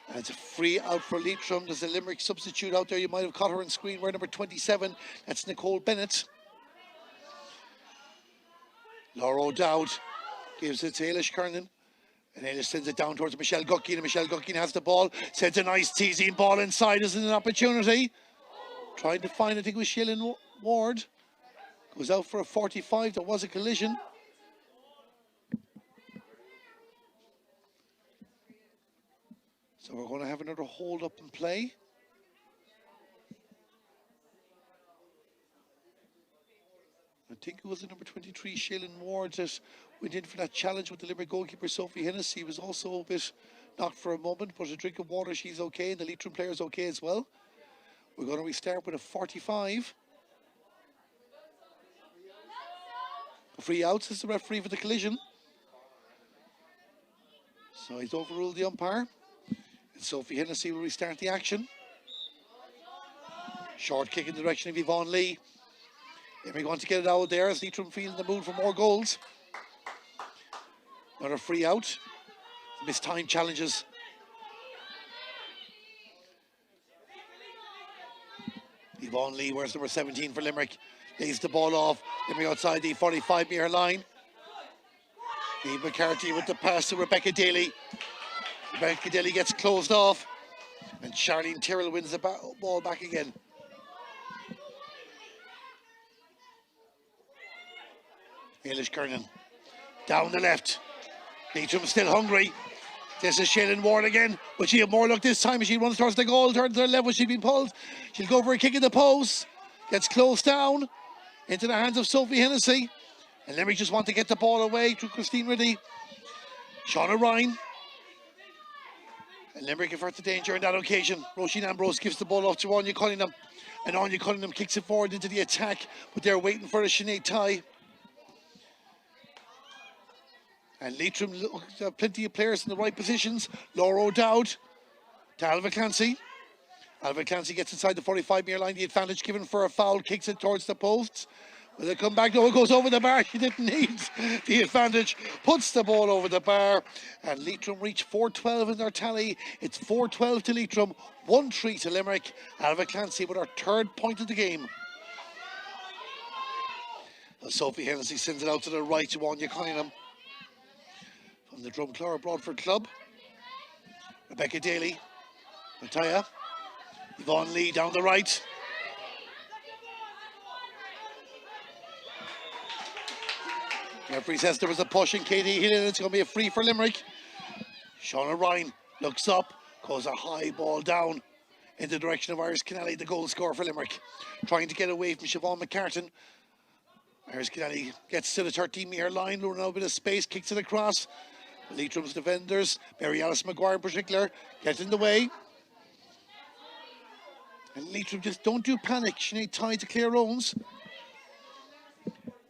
Speaker 1: And it's a free out for Leitrim. There's a Limerick substitute out there. You might have caught her on screen. We're number 27. That's Nicole Bennett. Laura O'Dowd gives it to Ailish Kernan. And Ailish sends it down towards Michelle Guckian. And Michelle Guckian has the ball. Sends a nice teasing ball inside. Is an opportunity. Trying to find, I think it was Shaylin Ward. Goes out for a 45. There was a collision. So we're going to have another hold up and play. I think it was the number 23, Shaylin Ward, that went in for that challenge with the Limerick goalkeeper, Sophie Hennessy. Was also a bit knocked for a moment, but a drink of water, she's okay, and the Leitrim player's okay as well. We're going to restart with a 45. Free outs is the referee for the collision. So he's overruled the umpire. And Sophie Hennessy will restart the action. Short kick in the direction of Yvonne Lee. Limerick want to get it out there as Leitrim feel in the mood for more goals. Another free out. Missed time challenges. Yvonne Lee, where's number 17 for Limerick? Lays the ball off. Limerick outside the 45-metre line. Eve McCarthy with the pass to Rebecca Daly. Rebecca Daly gets closed off. And Charlene Tyrrell wins the ball back again. Ailish Kernan down the left. Leitrim still hungry. This is Shaylin Ward again. Will she have more luck this time as she runs towards the goal? Turns to the left, will she be pulled? She'll go for a kick in the post. Gets closed down into the hands of Sophie Hennessy. And Limerick just want to get the ball away through Christine Riddy. Shauna Ryan. And Limerick avert the danger in that occasion. Roisin Ambrose gives the ball off to Anya Cunningham. And Anya Cunningham kicks it forward into the attack. But they're waiting for a Sinead tie. And Leitrim have plenty of players in the right positions. Laura O'Dowd to Alva Clancy. Alva Clancy gets inside the 45-metre line. The advantage given for a foul. Kicks it towards the posts. Will it come back? No, it goes over the bar. She didn't need the advantage. Puts the ball over the bar. And Leitrim reach 4-12 in their tally. It's 4-12 to Leitrim. 1-3 to Limerick. Alva Clancy with her third point of the game. Sophie Hennessy sends it out to the right to Anya Cunningham. From the Drumclora Broadford club. Rebecca Daly. Mataya. Yvonne Lee down the right. Referee says there was a push in Katie Healy. It's going to be a free for Limerick. Shauna Ryan looks up, goes a high ball down in the direction of Iris Kennelly, the goal scorer for Limerick. Trying to get away from Siobhan McCartan. Iris Kennelly gets to the 13-metre line, running out a bit of space, kicks it across. Leitrim's defenders, Mary Alice McGuire in particular, get in the way. And Leitrim just don't do panic. Sinead tied to Claire Owens.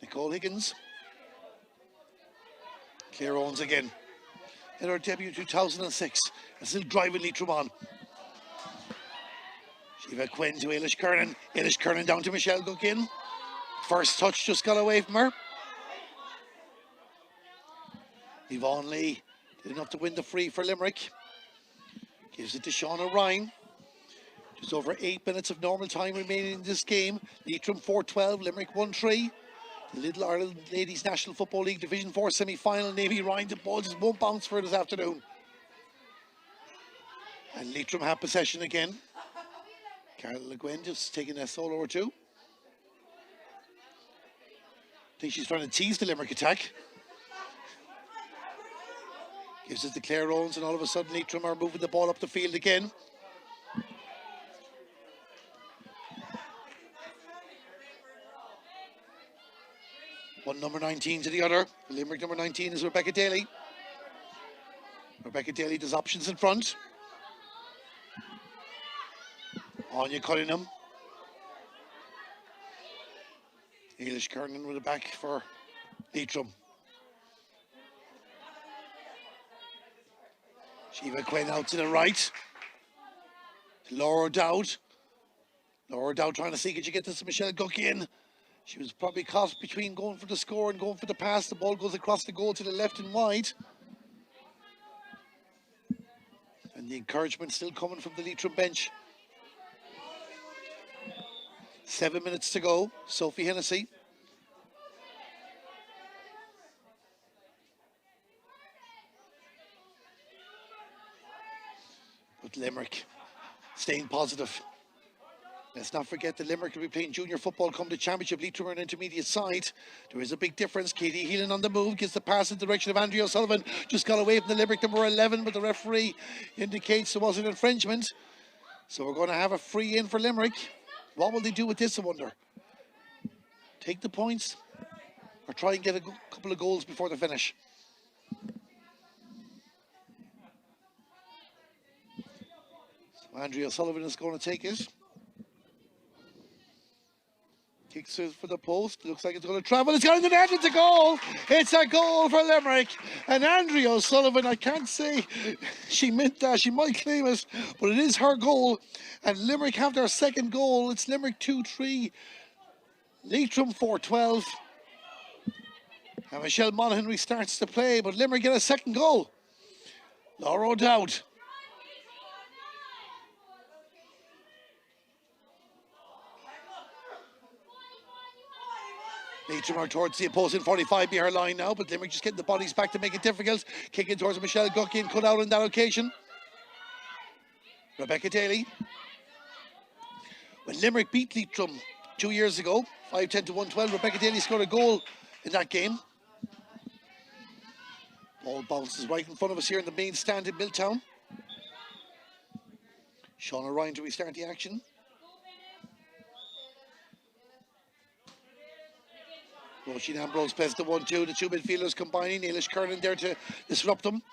Speaker 1: Nicole Higgins. Claire Owens again. In her debut in 2006. And still driving Leitrim on. Shiva Quinn to Ailish Kernan. Ailish Kernan down to Michelle Guckin. First touch just got away from her. Yvonne Lee did enough to win the free for Limerick. Gives it to Shauna Ryan. Just over 8 minutes of normal time remaining in this game. Leitrim 4-12, Limerick 1-3. The Little Ireland Ladies National Football League Division 4 semi-final. Navy Ryan, the ball just won't bounce for it this afternoon. And Leitrim have possession again. Carla Le Guin just taking a solo or two. I think she's trying to tease the Limerick attack. Gives it to Claire Owens, and all of a sudden Leitrim are moving the ball up the field again. One number 19 to the other. The Limerick number 19 is Rebecca Daly. Rebecca Daly does options in front. Anya Cunningham. Ailish Kernan with it back for Leitrim. Shiva Quinn out to the right. Laura O'Dowd. Laura O'Dowd trying to see, could you get this to Michelle Guckin? She was probably caught between going for the score and going for the pass. The ball goes across the goal to the left and wide. And the encouragement still coming from the Leitrim bench. 7 minutes to go. Sophie Hennessy. But Limerick staying positive. Let's not forget that Limerick will be playing junior football come the championship. Leitrim are an intermediate side. There is a big difference. Katie Heelan on the move, gets the pass in the direction of Andrea O'Sullivan. Just got away from the Limerick number 11, but the referee indicates there was an infringement. So we're going to have a free in for Limerick. What will they do with this, I wonder? Take the points or try and get a couple of goals before the finish? So Andrea O'Sullivan is going to take it. Takes it for the post. Looks like it's going to travel. It's got in the net. It's a goal. It's a goal for Limerick. And Andrea O'Sullivan, I can't say she meant that. She might claim it, but it is her goal. And Limerick have their second goal. It's Limerick 2-3. Leitrim 4-12. And Michelle Monaghan restarts the play, but Limerick get a second goal. Laura O'Dowd. Leitrim are towards the opposing 45-metre line now, but Limerick just getting the bodies back to make it difficult. Kicking towards Michelle Guckin, cut out on that occasion. Rebecca Daly. When Limerick beat Leitrim 2 years ago, 5-10 to 112, Rebecca Daly scored a goal in that game. Ball bounces right in front of us here in the main stand in Milltown. Shauna Ryan to restart the action. Roisin Ambrose plays the 1-2. The two midfielders combining. Ailish Kernan there to disrupt them.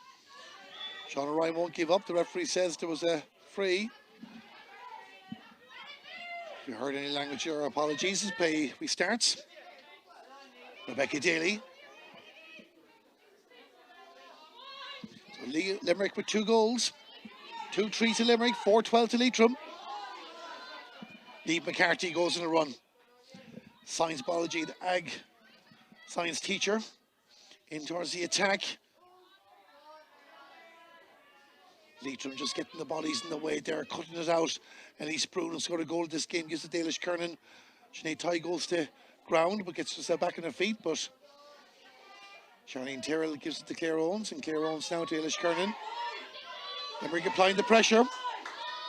Speaker 1: Shauna Ryan won't give up. The referee says there was a free. If you heard any language, your apologies. As play restarts. Rebecca Daly. So Limerick with 2 goals. 2-3 to Limerick, 4-12 to Leitrim. Niamh McCarthy goes on a run. Science biology, the ag science teacher. In towards the attack. Leitrim just getting the bodies in the way there, cutting it out. Elise Bruno scored a goal this game, gives it to Ailish Kernan. Sinead Ty goes to ground, but gets herself back on her feet. But Charlene Terrell gives it to Claire Owens, and Claire Owens now to Ailish Kernan. Limerick applying the pressure.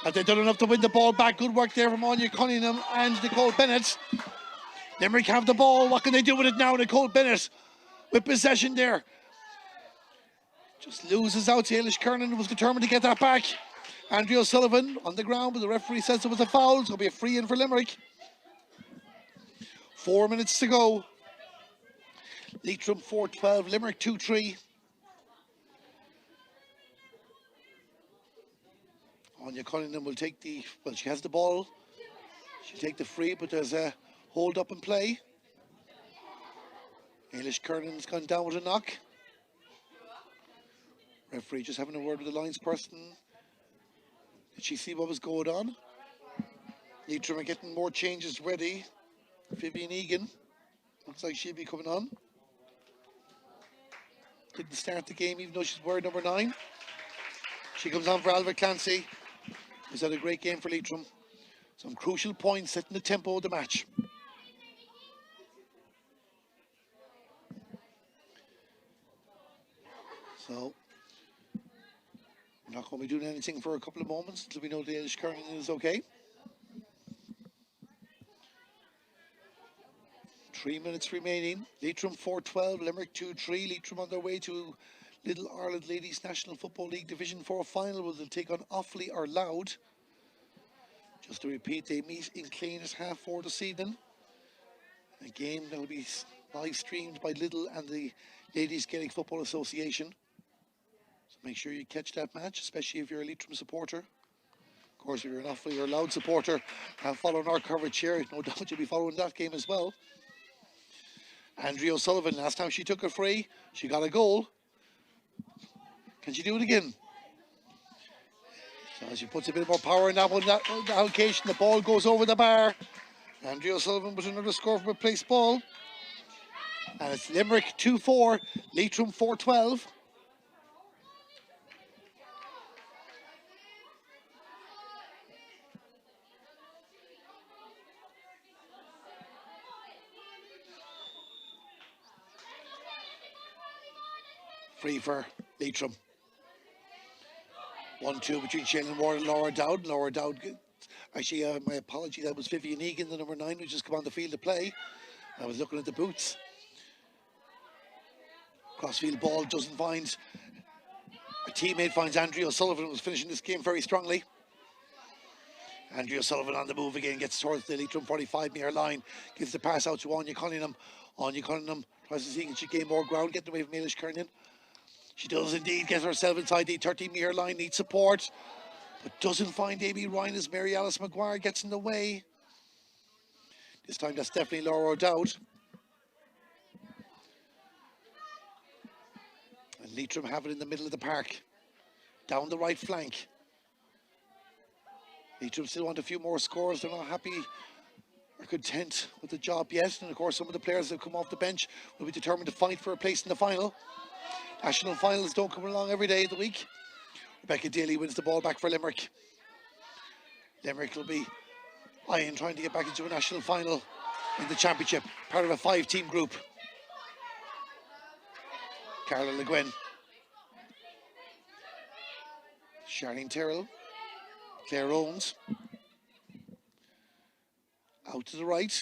Speaker 1: Have they done enough to win the ball back? Good work there from Anya Cunningham and Nicole Bennett. Limerick have the ball. What can they do with it now? Nicole Bennett with possession there. Just loses out to Ailish Kernan, who was determined to get that back. Andrea O'Sullivan on the ground, but the referee says it was a foul. It's going to be a free in for Limerick. 4 minutes to go. Leitrim 4-12, Limerick 2-3. Anya Cunningham will take the, well, she has the ball. She'll take the free, but there's a hold up and play. Ailish Kernan's gone down with a knock. Referee just having a word with the lines person. Did she see what was going on? Leitrim are getting more changes ready. Vivian Egan looks like she'll be coming on. Didn't start the game even though she's wearing number 9. She comes on for Alva Clancy. He's had a great game for Leitrim. Some crucial points setting the tempo of the match. So we're not going to be doing anything for a couple of moments until we know the Ailish Kernan is okay. 3 minutes remaining. Leitrim 4-12, Limerick 2-3. Leitrim on their way to Little Ireland Ladies National Football League Division 4 final, where they'll take on Offaly or Louth. Just to repeat, they meet in Clane at 4:30 this evening. A game that will be live streamed by Little and the Ladies Gaelic Football Association. So make sure you catch that match, especially if you're a Leitrim supporter. Of course, if you're an Offaly or Louth supporter, following our coverage here, no doubt you'll be following that game as well. Andrea O'Sullivan, last time she took a free, she got a goal. Can she do it again? So she puts a bit more power in that one, that occasion, the ball goes over the bar. Andrea O'Sullivan with another score from a place ball. And it's Limerick 2-4, Leitrim 4-12. Free for Leitrim. 1-2 between Shailen Ward and Laura Dowd. Laura Dowd, actually, my apology, that was Vivian Egan, the number 9, who just come on the field to play. I was looking at the boots. Crossfield ball doesn't find a teammate, finds Andrea O'Sullivan, who was finishing this game very strongly. Andrea O'Sullivan on the move again, gets towards the Leitrim 45-metre line, gives the pass out to Anya Cunningham. Anya Cunningham tries to see if she gain more ground, getting away from Ailish Kernan. She does indeed get herself inside the 30-metre line, needs support, but doesn't find Amy Ryan as Mary Alice Maguire gets in the way. This time that's definitely Laura O'Dowd. And Leitrim have it in the middle of the park. Down the right flank. Leitrim still want a few more scores. They're not happy or content with the job yet. And of course, some of the players that come off the bench will be determined to fight for a place in the final. National finals don't come along every day of the week. Rebecca Daly wins the ball back for Limerick. Limerick will be eyeing trying to get back into a national final in the championship, part of a 5-team group. Carla Le Guin. Charlene Terrell. Claire Owens. Out to the right.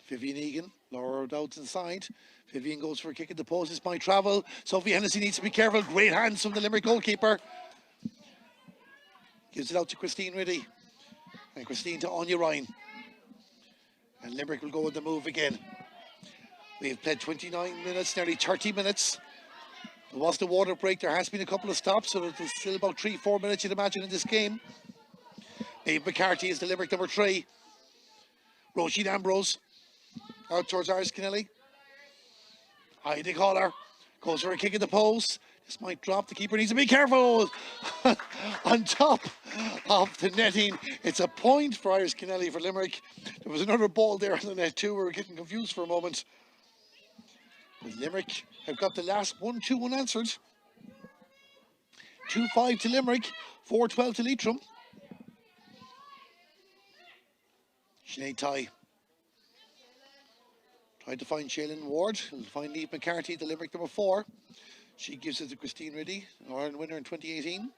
Speaker 1: Vivian Egan. Laura O'Dowd's inside. Vivian goes for a kick at the post. This might travel. Sophie Hennessy needs to be careful. Great hands from the Limerick goalkeeper. Gives it out to Christine Riddy. And Christine to Anya Ryan. And Limerick will go with the move again. We've played 29 minutes, nearly 30 minutes. There was a water break. There has been a couple of stops, so there's still about 3-4 minutes, you'd imagine, in this game. Maeve McCarthy is the Limerick number 3. Roisin Ambrose out towards Iris Kennelly. Heidi Collar goes for a kick at the post. This might drop. The keeper needs to be careful. On top of the netting. It's a point for Iris Kennelly for Limerick. There was another ball there on the net too. We were getting confused for a moment. But Limerick have got the last 1-2 unanswered. 2-5 to Limerick. 4-12 to Leitrim. Sinead Tighe. Tried to find Shaylin Ward. He'll find Niamh McCarthy, the Limerick number 4. She gives it to Christine Riddy, an Ireland winner in 2018.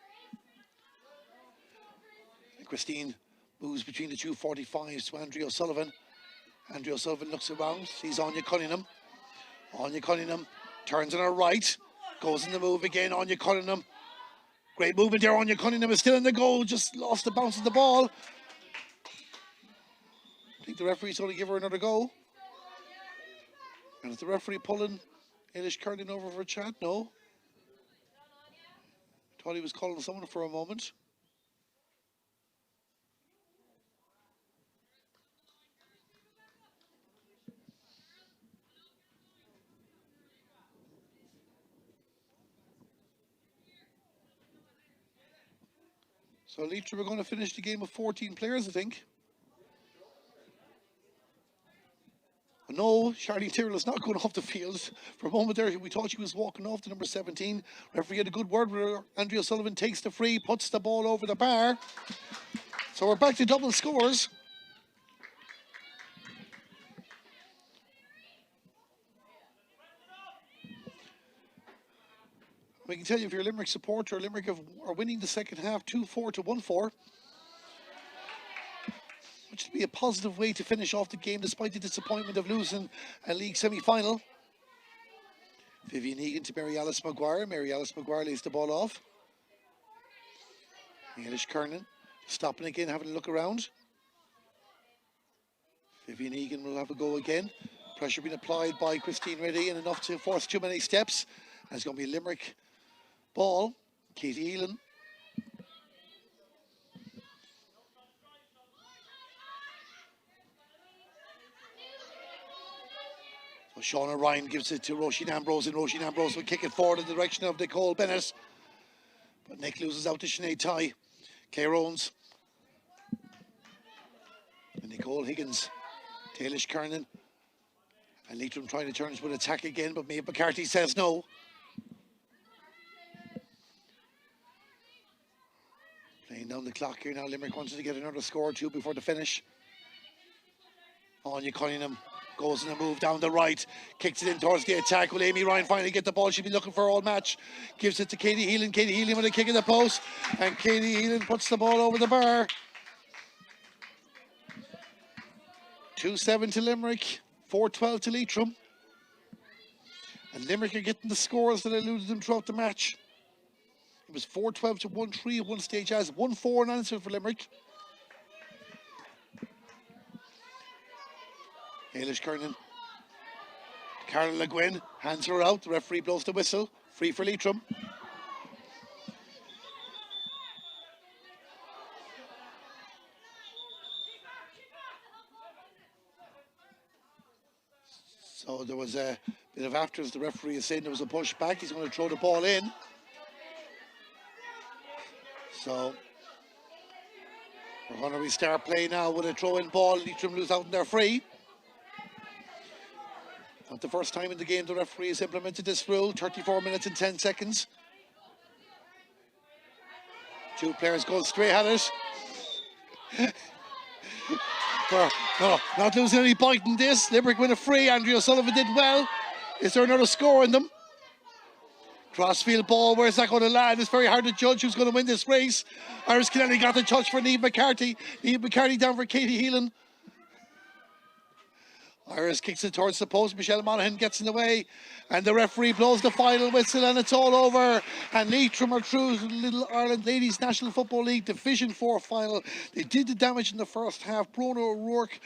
Speaker 1: And Christine moves between the two 45s to Andrea O'Sullivan. Andrea O'Sullivan looks around, sees Anya Cunningham. Anya Cunningham turns on her right, goes in the move again. Anya Cunningham, great movement there. Anya Cunningham is still in the goal, just lost the bounce of the ball. I think the referee's going to give her another go. And is the referee pulling Eilish Kernan over for a chat? No. Thought he was calling someone for a moment. So Leitrim are going to finish the game with 14 players, I think. No, Charlene Tyrrell is not going off the field. For a moment there, we thought she was walking off to number 17. Referee had a good word with her. Andrea Sullivan takes the free, puts the ball over the bar. So we're back to double scores. We can tell you if you're a Limerick supporter, Limerick are winning the second half 2-4 to 1-4. Which would be a positive way to finish off the game despite the disappointment of losing a league semi-final. Vivian Egan to Mary Alice Maguire. Mary Alice Maguire lays the ball off. Eilish Kernan stopping again, having a look around. Vivian Egan will have a go again. Pressure being applied by Christine Riddy and enough to force too many steps. And it's going to be a Limerick ball. Katie Heelan. So Shauna Ryan gives it to Roisin Ambrose, and Roisin Ambrose will kick it forward in the direction of Nicole Bennett. But Nick loses out to Sinead Tighe. Claire Owens. And Nicole Higgins. Eilish Kernan. And Leitrim trying to turn into an attack again, but Maeve McCarthy says no. Playing down the clock here now. Limerick wants to get another score or two before the finish. Anya Cunningham goes in a move down the right, kicks it in towards the attack. Will Amy Ryan finally get the ball? She'll be looking for all match. Gives it to Katie Heelan. Katie Heelan with a kick in the post, and Katie Heelan puts the ball over the bar. 2-7 to Limerick, 4-12 to Leitrim. And Limerick are getting the scores that eluded them throughout the match. It was 4-12 to 1-3 at one stage, as 1-4 unanswered for Limerick. Eilish Kernan. Carla Le Guin hands her out. The referee blows the whistle. Free for Leitrim. So there was a bit of after as the referee is saying there was a push back. He's going to throw the ball in. So we're going to restart play now with a throw-in ball. Leitrim lose out and they're free. Not the first time in the game the referee has implemented this rule. 34 minutes and 10 seconds. Two players go straight at it. No, not losing any point in this. Limerick win a free. Andrea Sullivan did well. Is there another score in them? Crossfield ball, where's that going to land? It's very hard to judge who's going to win this race. Iris Kennelly got the touch for Niamh McCarthy. Niamh McCarthy down for Katie Heelan. Iris kicks it towards the post. Michelle Monaghan gets in the way. And the referee blows the final whistle and it's all over. And Leitrim are through to the Little Ireland Ladies National Football League Division 4 final. They did the damage in the first half. Brona O'Rourke,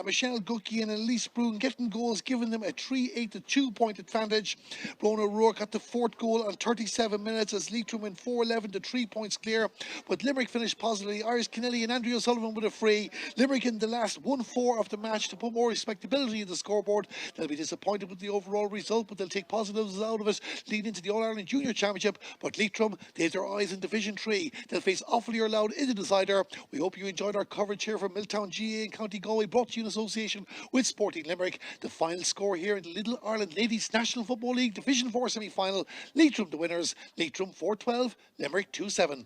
Speaker 1: Michelle Gucki and Elise Broon getting goals, giving them a 3-8 to 2 point advantage. Brona O'Rourke got the fourth goal on 37 minutes as Leitrim went 4-11 to 3 points clear. But Limerick finished positively. Iris Kennelly and Andrea Sullivan with a free. Limerick in the last 1-4 of the match to put more respectability in the scoreboard. They'll be disappointed with the overall result, but they'll take positives out of it leading into the All-Ireland Junior Championship. But Leitrim, they have their eyes in Division 3. They'll face Offaly or Louth in the decider. We hope you enjoyed our coverage here from Milltown GA in County Galway, brought to you in association with Sporting Limerick. The final score here in the Little Ireland Ladies National Football League Division 4 semi-final. Leitrim the winners. Leitrim 4-12, Limerick 2-7.